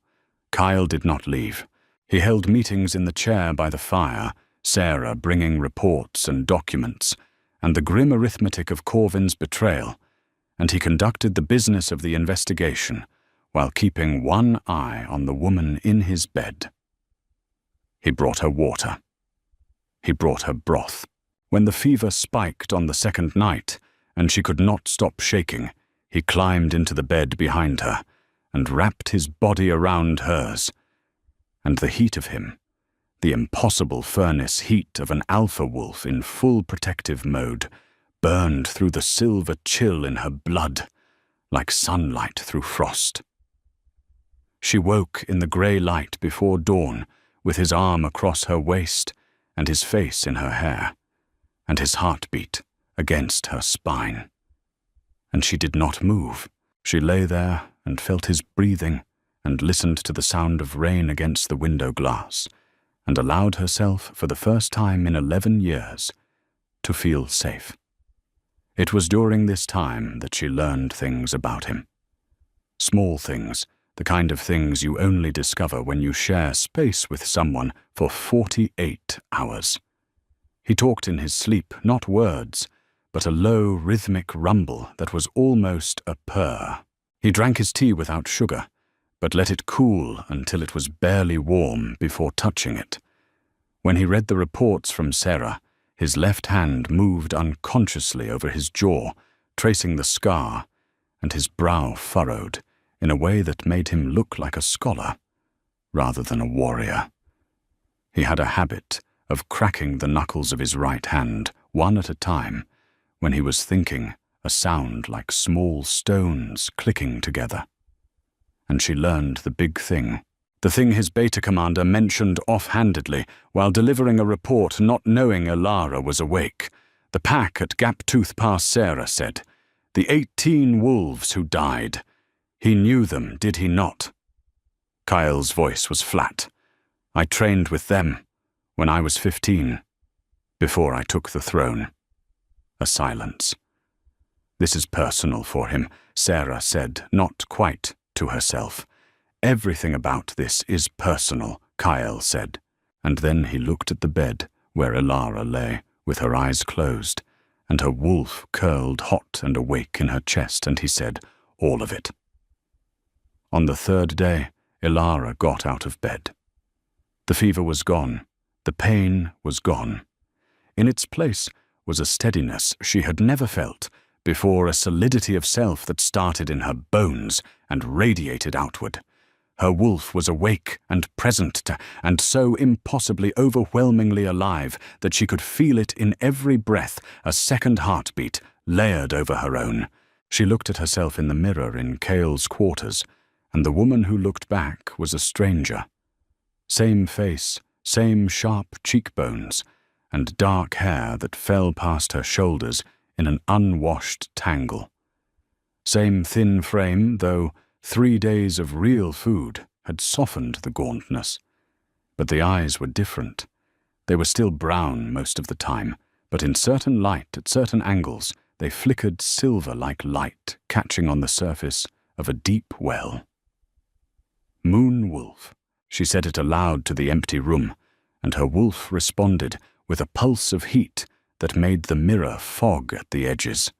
Kyle did not leave. He held meetings in the chair by the fire, Sarah bringing reports and documents, and the grim arithmetic of Corvin's betrayal, and he conducted the business of the investigation while keeping one eye on the woman in his bed. He brought her water. He brought her broth. When the fever spiked on the second night and she could not stop shaking, he climbed into the bed behind her and wrapped his body around hers. And the heat of him, the impossible furnace heat of an alpha wolf in full protective mode, burned through the silver chill in her blood, like sunlight through frost. She woke in the grey light before dawn, with his arm across her waist and his face in her hair, and his heartbeat against her spine. And she did not move. She lay there and felt his breathing and listened to the sound of rain against the window glass, and allowed herself, for the first time in 11 years, to feel safe. It was during this time that she learned things about him. Small things, the kind of things you only discover when you share space with someone for 48 hours. He talked in his sleep, not words, but a low, rhythmic rumble that was almost a purr. He drank his tea without sugar, but let it cool until it was barely warm before touching it. When he read the reports from Sarah, his left hand moved unconsciously over his jaw, tracing the scar, and his brow furrowed in a way that made him look like a scholar rather than a warrior. He had a habit of cracking the knuckles of his right hand, one at a time, when he was thinking, a sound like small stones clicking together. And she learned the big thing, the thing his beta commander mentioned offhandedly while delivering a report not knowing Elara was awake. The pack at Gaptooth Pass Sarah said, the 18 wolves who died. He knew them, did he not? Kyle's voice was flat. I trained with them when I was 15, before I took the throne. A silence. This is personal for him, Sarah said, not quite to herself. Everything about this is personal, Kyle said. And then he looked at the bed where Elara lay, with her eyes closed, and her wolf curled hot and awake in her chest, and he said, all of it. On the third day, Elara got out of bed. The fever was gone. The pain was gone. In its place was a steadiness she had never felt before, a solidity of self that started in her bones and radiated outward. Her wolf was awake and present and so impossibly overwhelmingly alive that she could feel it in every breath, a second heartbeat layered over her own. She looked at herself in the mirror in Cale's quarters, and the woman who looked back was a stranger. Same face, same sharp cheekbones, and dark hair that fell past her shoulders in an unwashed tangle. Same thin frame, though 3 days of real food had softened the gauntness. But the eyes were different. They were still brown most of the time, but in certain light at certain angles they flickered silver like light catching on the surface of a deep well. Moon Wolf. She said it aloud to the empty room, and her wolf responded with a pulse of heat that made the mirror fog at the edges.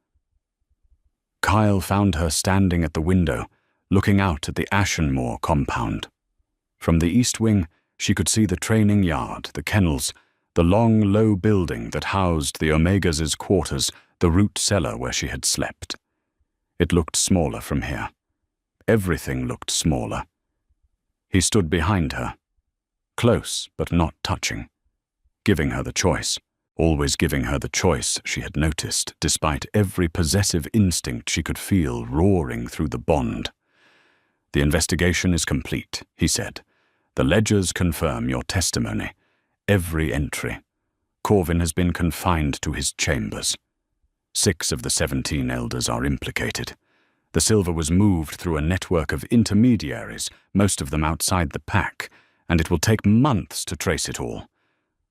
Kyle found her standing at the window, looking out at the Ashenmoor compound. From the east wing, she could see the training yard, the kennels, the long, low building that housed the Omegas' quarters, the root cellar where she had slept. It looked smaller from here. Everything looked smaller. He stood behind her, close but not touching, giving her the choice, always giving her the choice she had noticed, despite every possessive instinct she could feel roaring through the bond. The investigation is complete, he said. The ledgers confirm your testimony. Every entry. Corvin has been confined to his chambers. 6 of the 17 elders are implicated. The silver was moved through a network of intermediaries, most of them outside the pack, and it will take months to trace it all.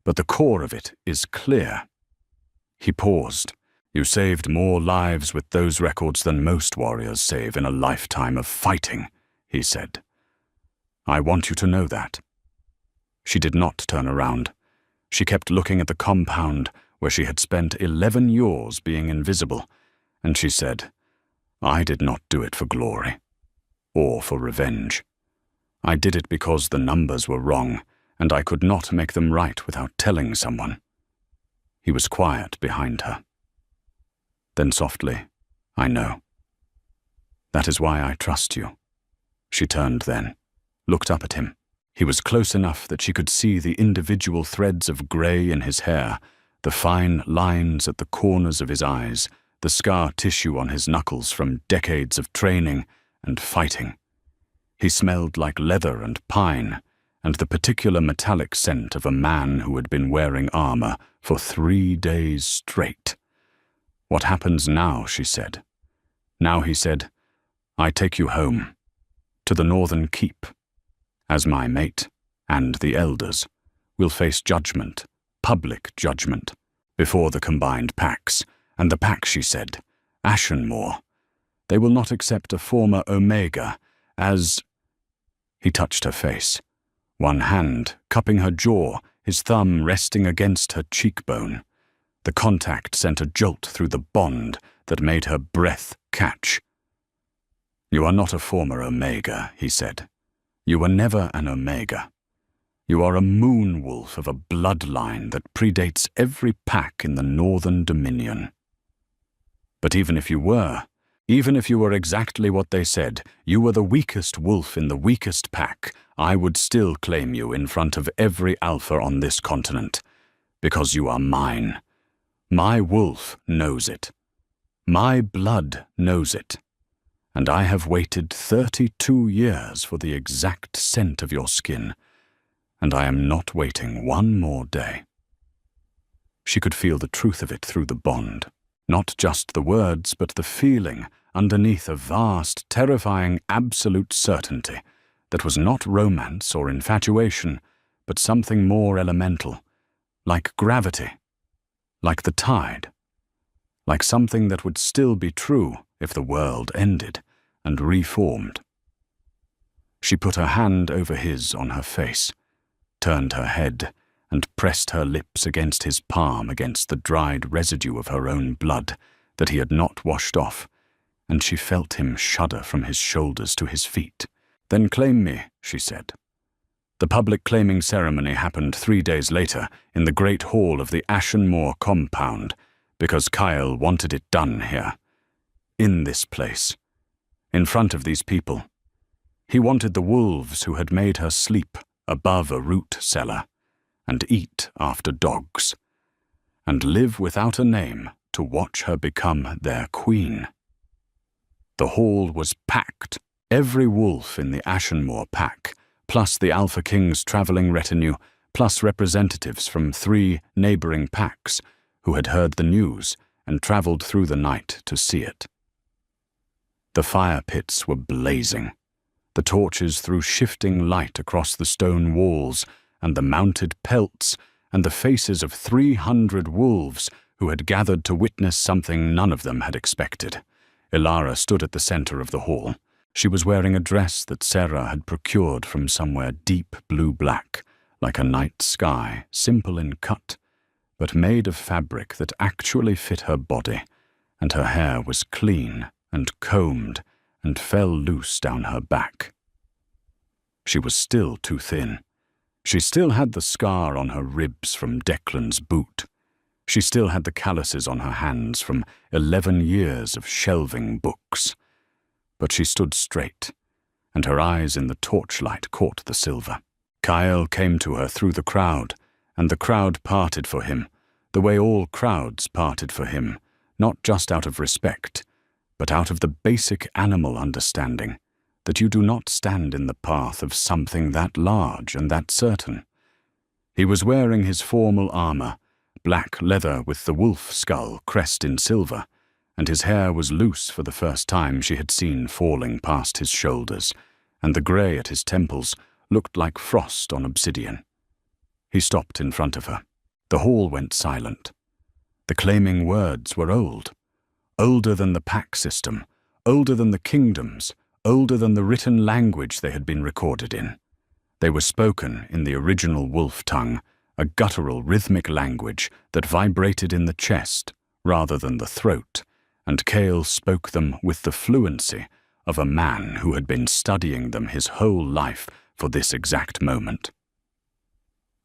But the core of it is clear. He paused. You saved more lives with those records than most warriors save in a lifetime of fighting, he said. I want you to know that. She did not turn around. She kept looking at the compound where she had spent 11 years being invisible, and she said, I did not do it for glory, or for revenge. I did it because the numbers were wrong, and I could not make them right without telling someone. He was quiet behind her. Then softly, I know. That is why I trust you. She turned then, looked up at him. He was close enough that she could see the individual threads of grey in his hair, the fine lines at the corners of his eyes, the scar tissue on his knuckles from decades of training and fighting. He smelled like leather and pine, and the particular metallic scent of a man who had been wearing armor for 3 days straight. What happens now, she said. Now, he said, I take you home, to the Northern Keep. As my mate, and the elders, will face judgment, public judgment, before the combined packs, and the pack, she said, Ashenmore. They will not accept a former Omega as... He touched her face, one hand cupping her jaw, his thumb resting against her cheekbone. The contact sent a jolt through the bond that made her breath catch. You are not a former Omega, he said. You were never an Omega. You are a moon wolf of a bloodline that predates every pack in the Northern Dominion. But even if you were exactly what they said, you were the weakest wolf in the weakest pack, I would still claim you in front of every alpha on this continent, because you are mine. My wolf knows it. My blood knows it. And I have waited 32 years for the exact scent of your skin, and I am not waiting one more day. She could feel the truth of it through the bond, not just the words, but the feeling underneath a vast, terrifying, absolute certainty that was not romance or infatuation, but something more elemental, like gravity, like the tide, like something that would still be true if the world ended and reformed. She put her hand over his on her face, turned her head, and pressed her lips against his palm against the dried residue of her own blood that he had not washed off, and she felt him shudder from his shoulders to his feet. Then claim me, she said. The public claiming ceremony happened 3 days later in the great hall of the Ashenmore compound, because Kyle wanted it done here, in this place, in front of these people. He wanted the wolves who had made her sleep above a root cellar, and eat after dogs, and live without a name to watch her become their queen. The hall was packed, every wolf in the Ashenmore pack, plus the Alpha King's traveling retinue, plus representatives from 3 neighboring packs who had heard the news and traveled through the night to see it. The fire pits were blazing. The torches threw shifting light across the stone walls, and the mounted pelts, and the faces of 300 wolves who had gathered to witness something none of them had expected. Ilara stood at the center of the hall. She was wearing a dress that Sarah had procured from somewhere deep blue-black, like a night sky, simple in cut, but made of fabric that actually fit her body, and her hair was clean and combed and fell loose down her back. She was still too thin. She still had the scar on her ribs from Declan's boot. She still had the calluses on her hands from 11 years of shelving books. But she stood straight, and her eyes in the torchlight caught the silver. Kyle came to her through the crowd, and the crowd parted for him, the way all crowds parted for him, not just out of respect, but out of the basic animal understanding that you do not stand in the path of something that large and that certain. He was wearing his formal armor, black leather with the wolf skull crest in silver, and his hair was loose for the first time she had seen falling past his shoulders, and the grey at his temples looked like frost on obsidian. He stopped in front of her. The hall went silent. The claiming words were old, older than the pack system, older than the kingdoms, older than the written language they had been recorded in. They were spoken in the original wolf tongue, a guttural rhythmic language that vibrated in the chest rather than the throat, and Cale spoke them with the fluency of a man who had been studying them his whole life for this exact moment.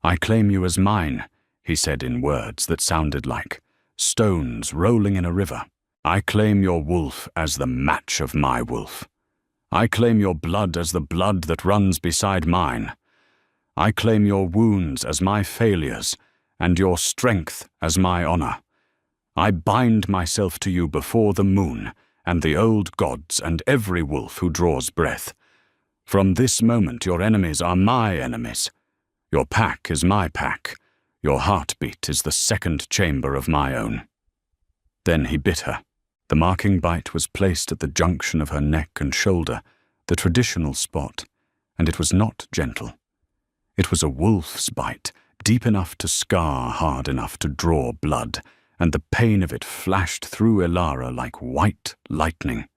"I claim you as mine," he said in words that sounded like stones rolling in a river. "I claim your wolf as the match of my wolf. I claim your blood as the blood that runs beside mine. I claim your wounds as my failures, and your strength as my honor. I bind myself to you before the moon, and the old gods, and every wolf who draws breath. From this moment your enemies are my enemies. Your pack is my pack. Your heartbeat is the second chamber of my own." Then he bit her. The marking bite was placed at the junction of her neck and shoulder, the traditional spot, and it was not gentle. It was a wolf's bite, deep enough to scar, hard enough to draw blood, and the pain of it flashed through Elara like white lightning.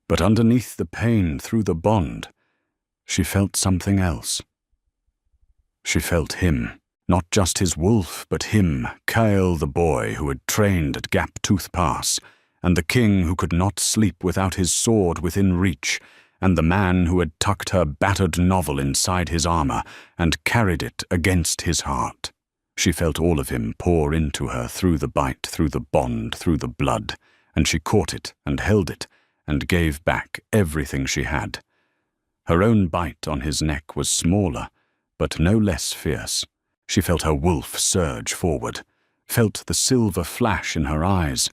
But underneath the pain, through the bond, she felt something else. She felt him. Not just his wolf, but him, Cale the boy who had trained at Gap-Tooth Pass, and the king who could not sleep without his sword within reach, and the man who had tucked her battered novel inside his armor and carried it against his heart. She felt all of him pour into her through the bite, through the bond, through the blood, and she caught it and held it and gave back everything she had. Her own bite on his neck was smaller, but no less fierce. She felt her wolf surge forward, felt the silver flash in her eyes,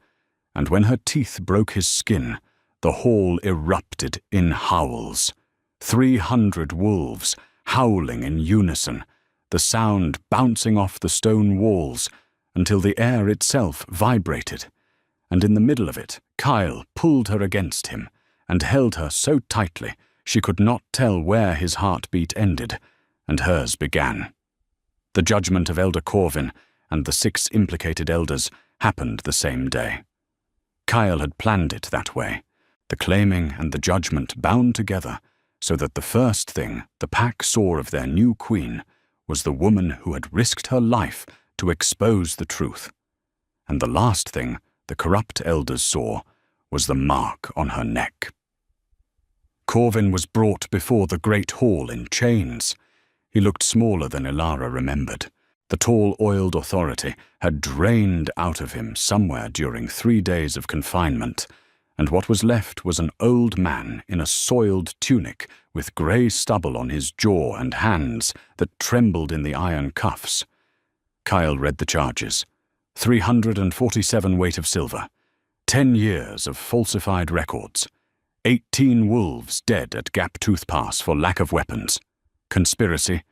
and when her teeth broke his skin, the hall erupted in howls. 300 wolves howling in unison, the sound bouncing off the stone walls until the air itself vibrated, and in the middle of it, Cale pulled her against him and held her so tightly she could not tell where his heartbeat ended and hers began. The judgment of Elder Corvin and the 6 implicated elders happened the same day. Cale had planned it that way, the claiming and the judgment bound together, so that the first thing the pack saw of their new queen was the woman who had risked her life to expose the truth, and the last thing the corrupt elders saw was the mark on her neck. Corvin was brought before the great hall in chains. He looked smaller than Elara remembered. The tall, oiled authority had drained out of him somewhere during 3 days of confinement, and what was left was an old man in a soiled tunic with grey stubble on his jaw and hands that trembled in the iron cuffs. Cale read the charges. 347 weight of silver, 10 years of falsified records, 18 wolves dead at Gap-Tooth Pass for lack of weapons, conspiracy,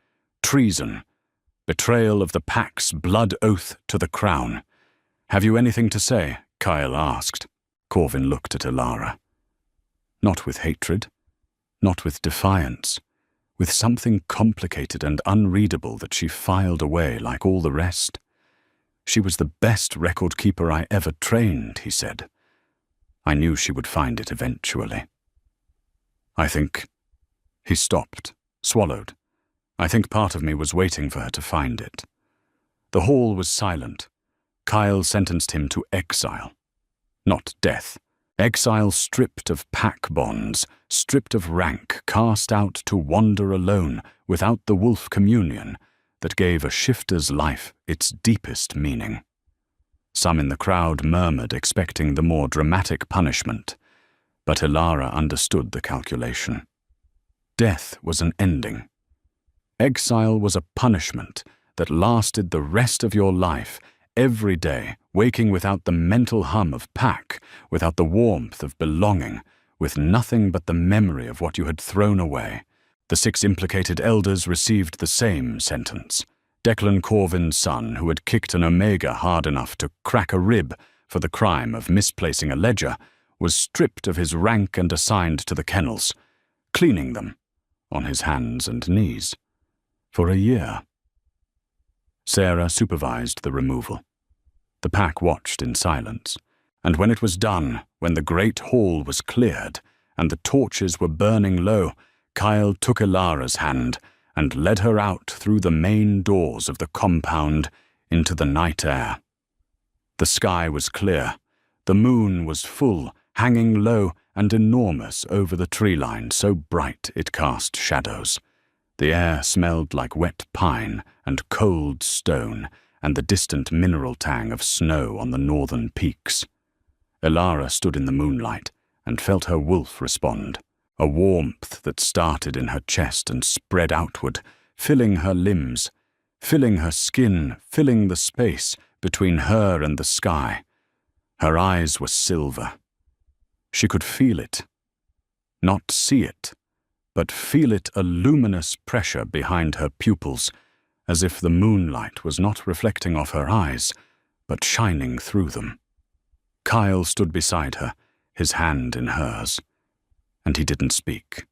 treason, betrayal of the pack's blood oath to the crown. "Have you anything to say?" Cale asked. Corvin looked at Elara. Not with hatred, not with defiance, with something complicated and unreadable that she filed away like all the rest. "She was the best record-keeper I ever trained," he said. "I knew she would find it eventually. I think—" He stopped, swallowed. "I think part of me was waiting for her to find it." The hall was silent. Cale sentenced him to exile. Not death. Exile stripped of pack bonds, stripped of rank, cast out to wander alone without the wolf communion that gave a shifter's life its deepest meaning. Some in the crowd murmured, expecting the more dramatic punishment, but Elara understood the calculation. Death was an ending. Exile was a punishment that lasted the rest of your life, every day, waking without the mental hum of pack, without the warmth of belonging, with nothing but the memory of what you had thrown away. The 6 implicated elders received the same sentence. Declan Corvin's son, who had kicked an Omega hard enough to crack a rib for the crime of misplacing a ledger, was stripped of his rank and assigned to the kennels, cleaning them on his hands and knees. For a year. Sarah supervised the removal. The pack watched in silence, and when it was done, when the great hall was cleared and the torches were burning low, Cale took Elara's hand and led her out through the main doors of the compound into the night air. The sky was clear, The moon was full, hanging low and enormous over the tree line, so bright it cast shadows. The air smelled like wet pine and cold stone and the distant mineral tang of snow on the northern peaks. Elara stood in the moonlight and felt her wolf respond, a warmth that started in her chest and spread outward, filling her limbs, filling her skin, filling the space between her and the sky. Her eyes were silver. She could feel it. Not see it, but feel it, a luminous pressure behind her pupils, as if the moonlight was not reflecting off her eyes, but shining through them. Kyle stood beside her, his hand in hers, and he didn't speak.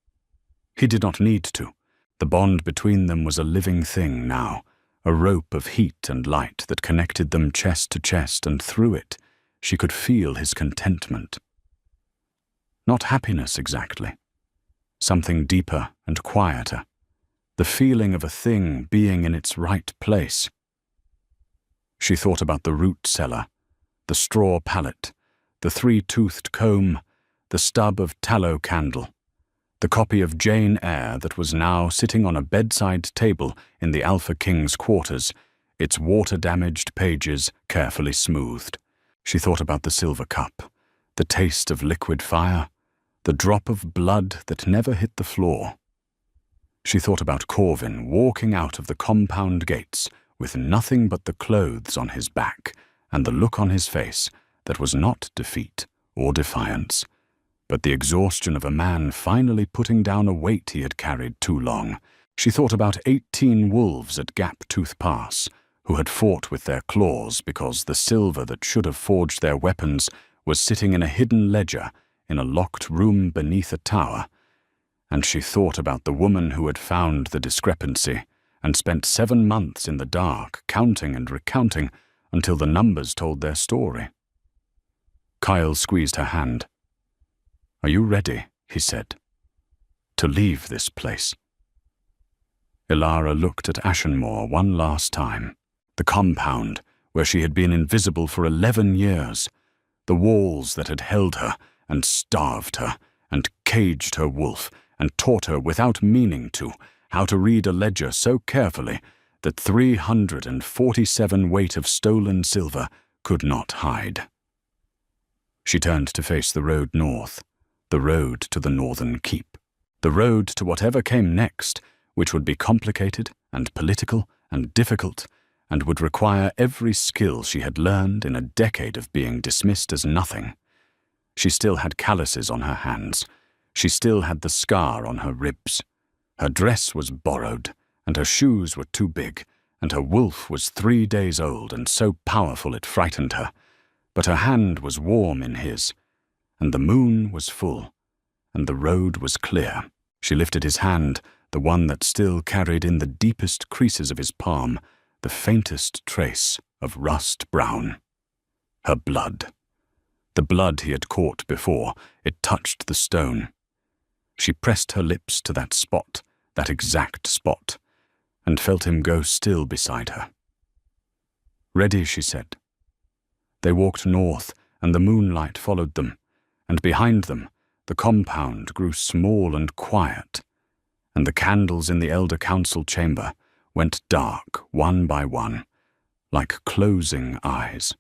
He did not need to. The bond between them was a living thing now, a rope of heat and light that connected them chest to chest, and through it she could feel his contentment. Not happiness exactly. Something deeper and quieter. The feeling of a thing being in its right place. She thought about the root cellar, the straw pallet, the three-toothed comb, the stub of tallow candle, the copy of Jane Eyre that was now sitting on a bedside table in the Alpha King's quarters, its water-damaged pages carefully smoothed. She thought about the silver cup, the taste of liquid fire, the drop of blood that never hit the floor. She thought about Corvin walking out of the compound gates with nothing but the clothes on his back and the look on his face that was not defeat or defiance, but the exhaustion of a man finally putting down a weight he had carried too long. She thought about 18 wolves at Gap-Tooth Pass who had fought with their claws because the silver that should have forged their weapons was sitting in a hidden ledger in a locked room beneath a tower, and she thought about the woman who had found the discrepancy and spent 7 months in the dark, counting and recounting until the numbers told their story. Kyle squeezed her hand. "Are you ready?" he said. "To leave this place?" Elara looked at Ashenmoor one last time. The compound, where she had been invisible for 11 years. The walls that had held her and starved her and caged her wolf and taught her without meaning to how to read a ledger so carefully that 347 weight of stolen silver could not hide. She turned to face the road north, the road to the northern keep, the road to whatever came next, which would be complicated and political and difficult, and would require every skill she had learned in a decade of being dismissed as nothing. She still had calluses on her hands. She still had the scar on her ribs. Her dress was borrowed, and her shoes were too big, and her wolf was 3 days old and so powerful it frightened her. But her hand was warm in his, and the moon was full, and the road was clear. She lifted his hand, the one that still carried in the deepest creases of his palm the faintest trace of rust brown. Her blood. The blood he had caught before, it touched the stone. She pressed her lips to that spot, that exact spot, and felt him go still beside her. "Ready," she said. They walked north, and the moonlight followed them, and behind them the compound grew small and quiet, and the candles in the Elder Council chamber went dark one by one, like closing eyes.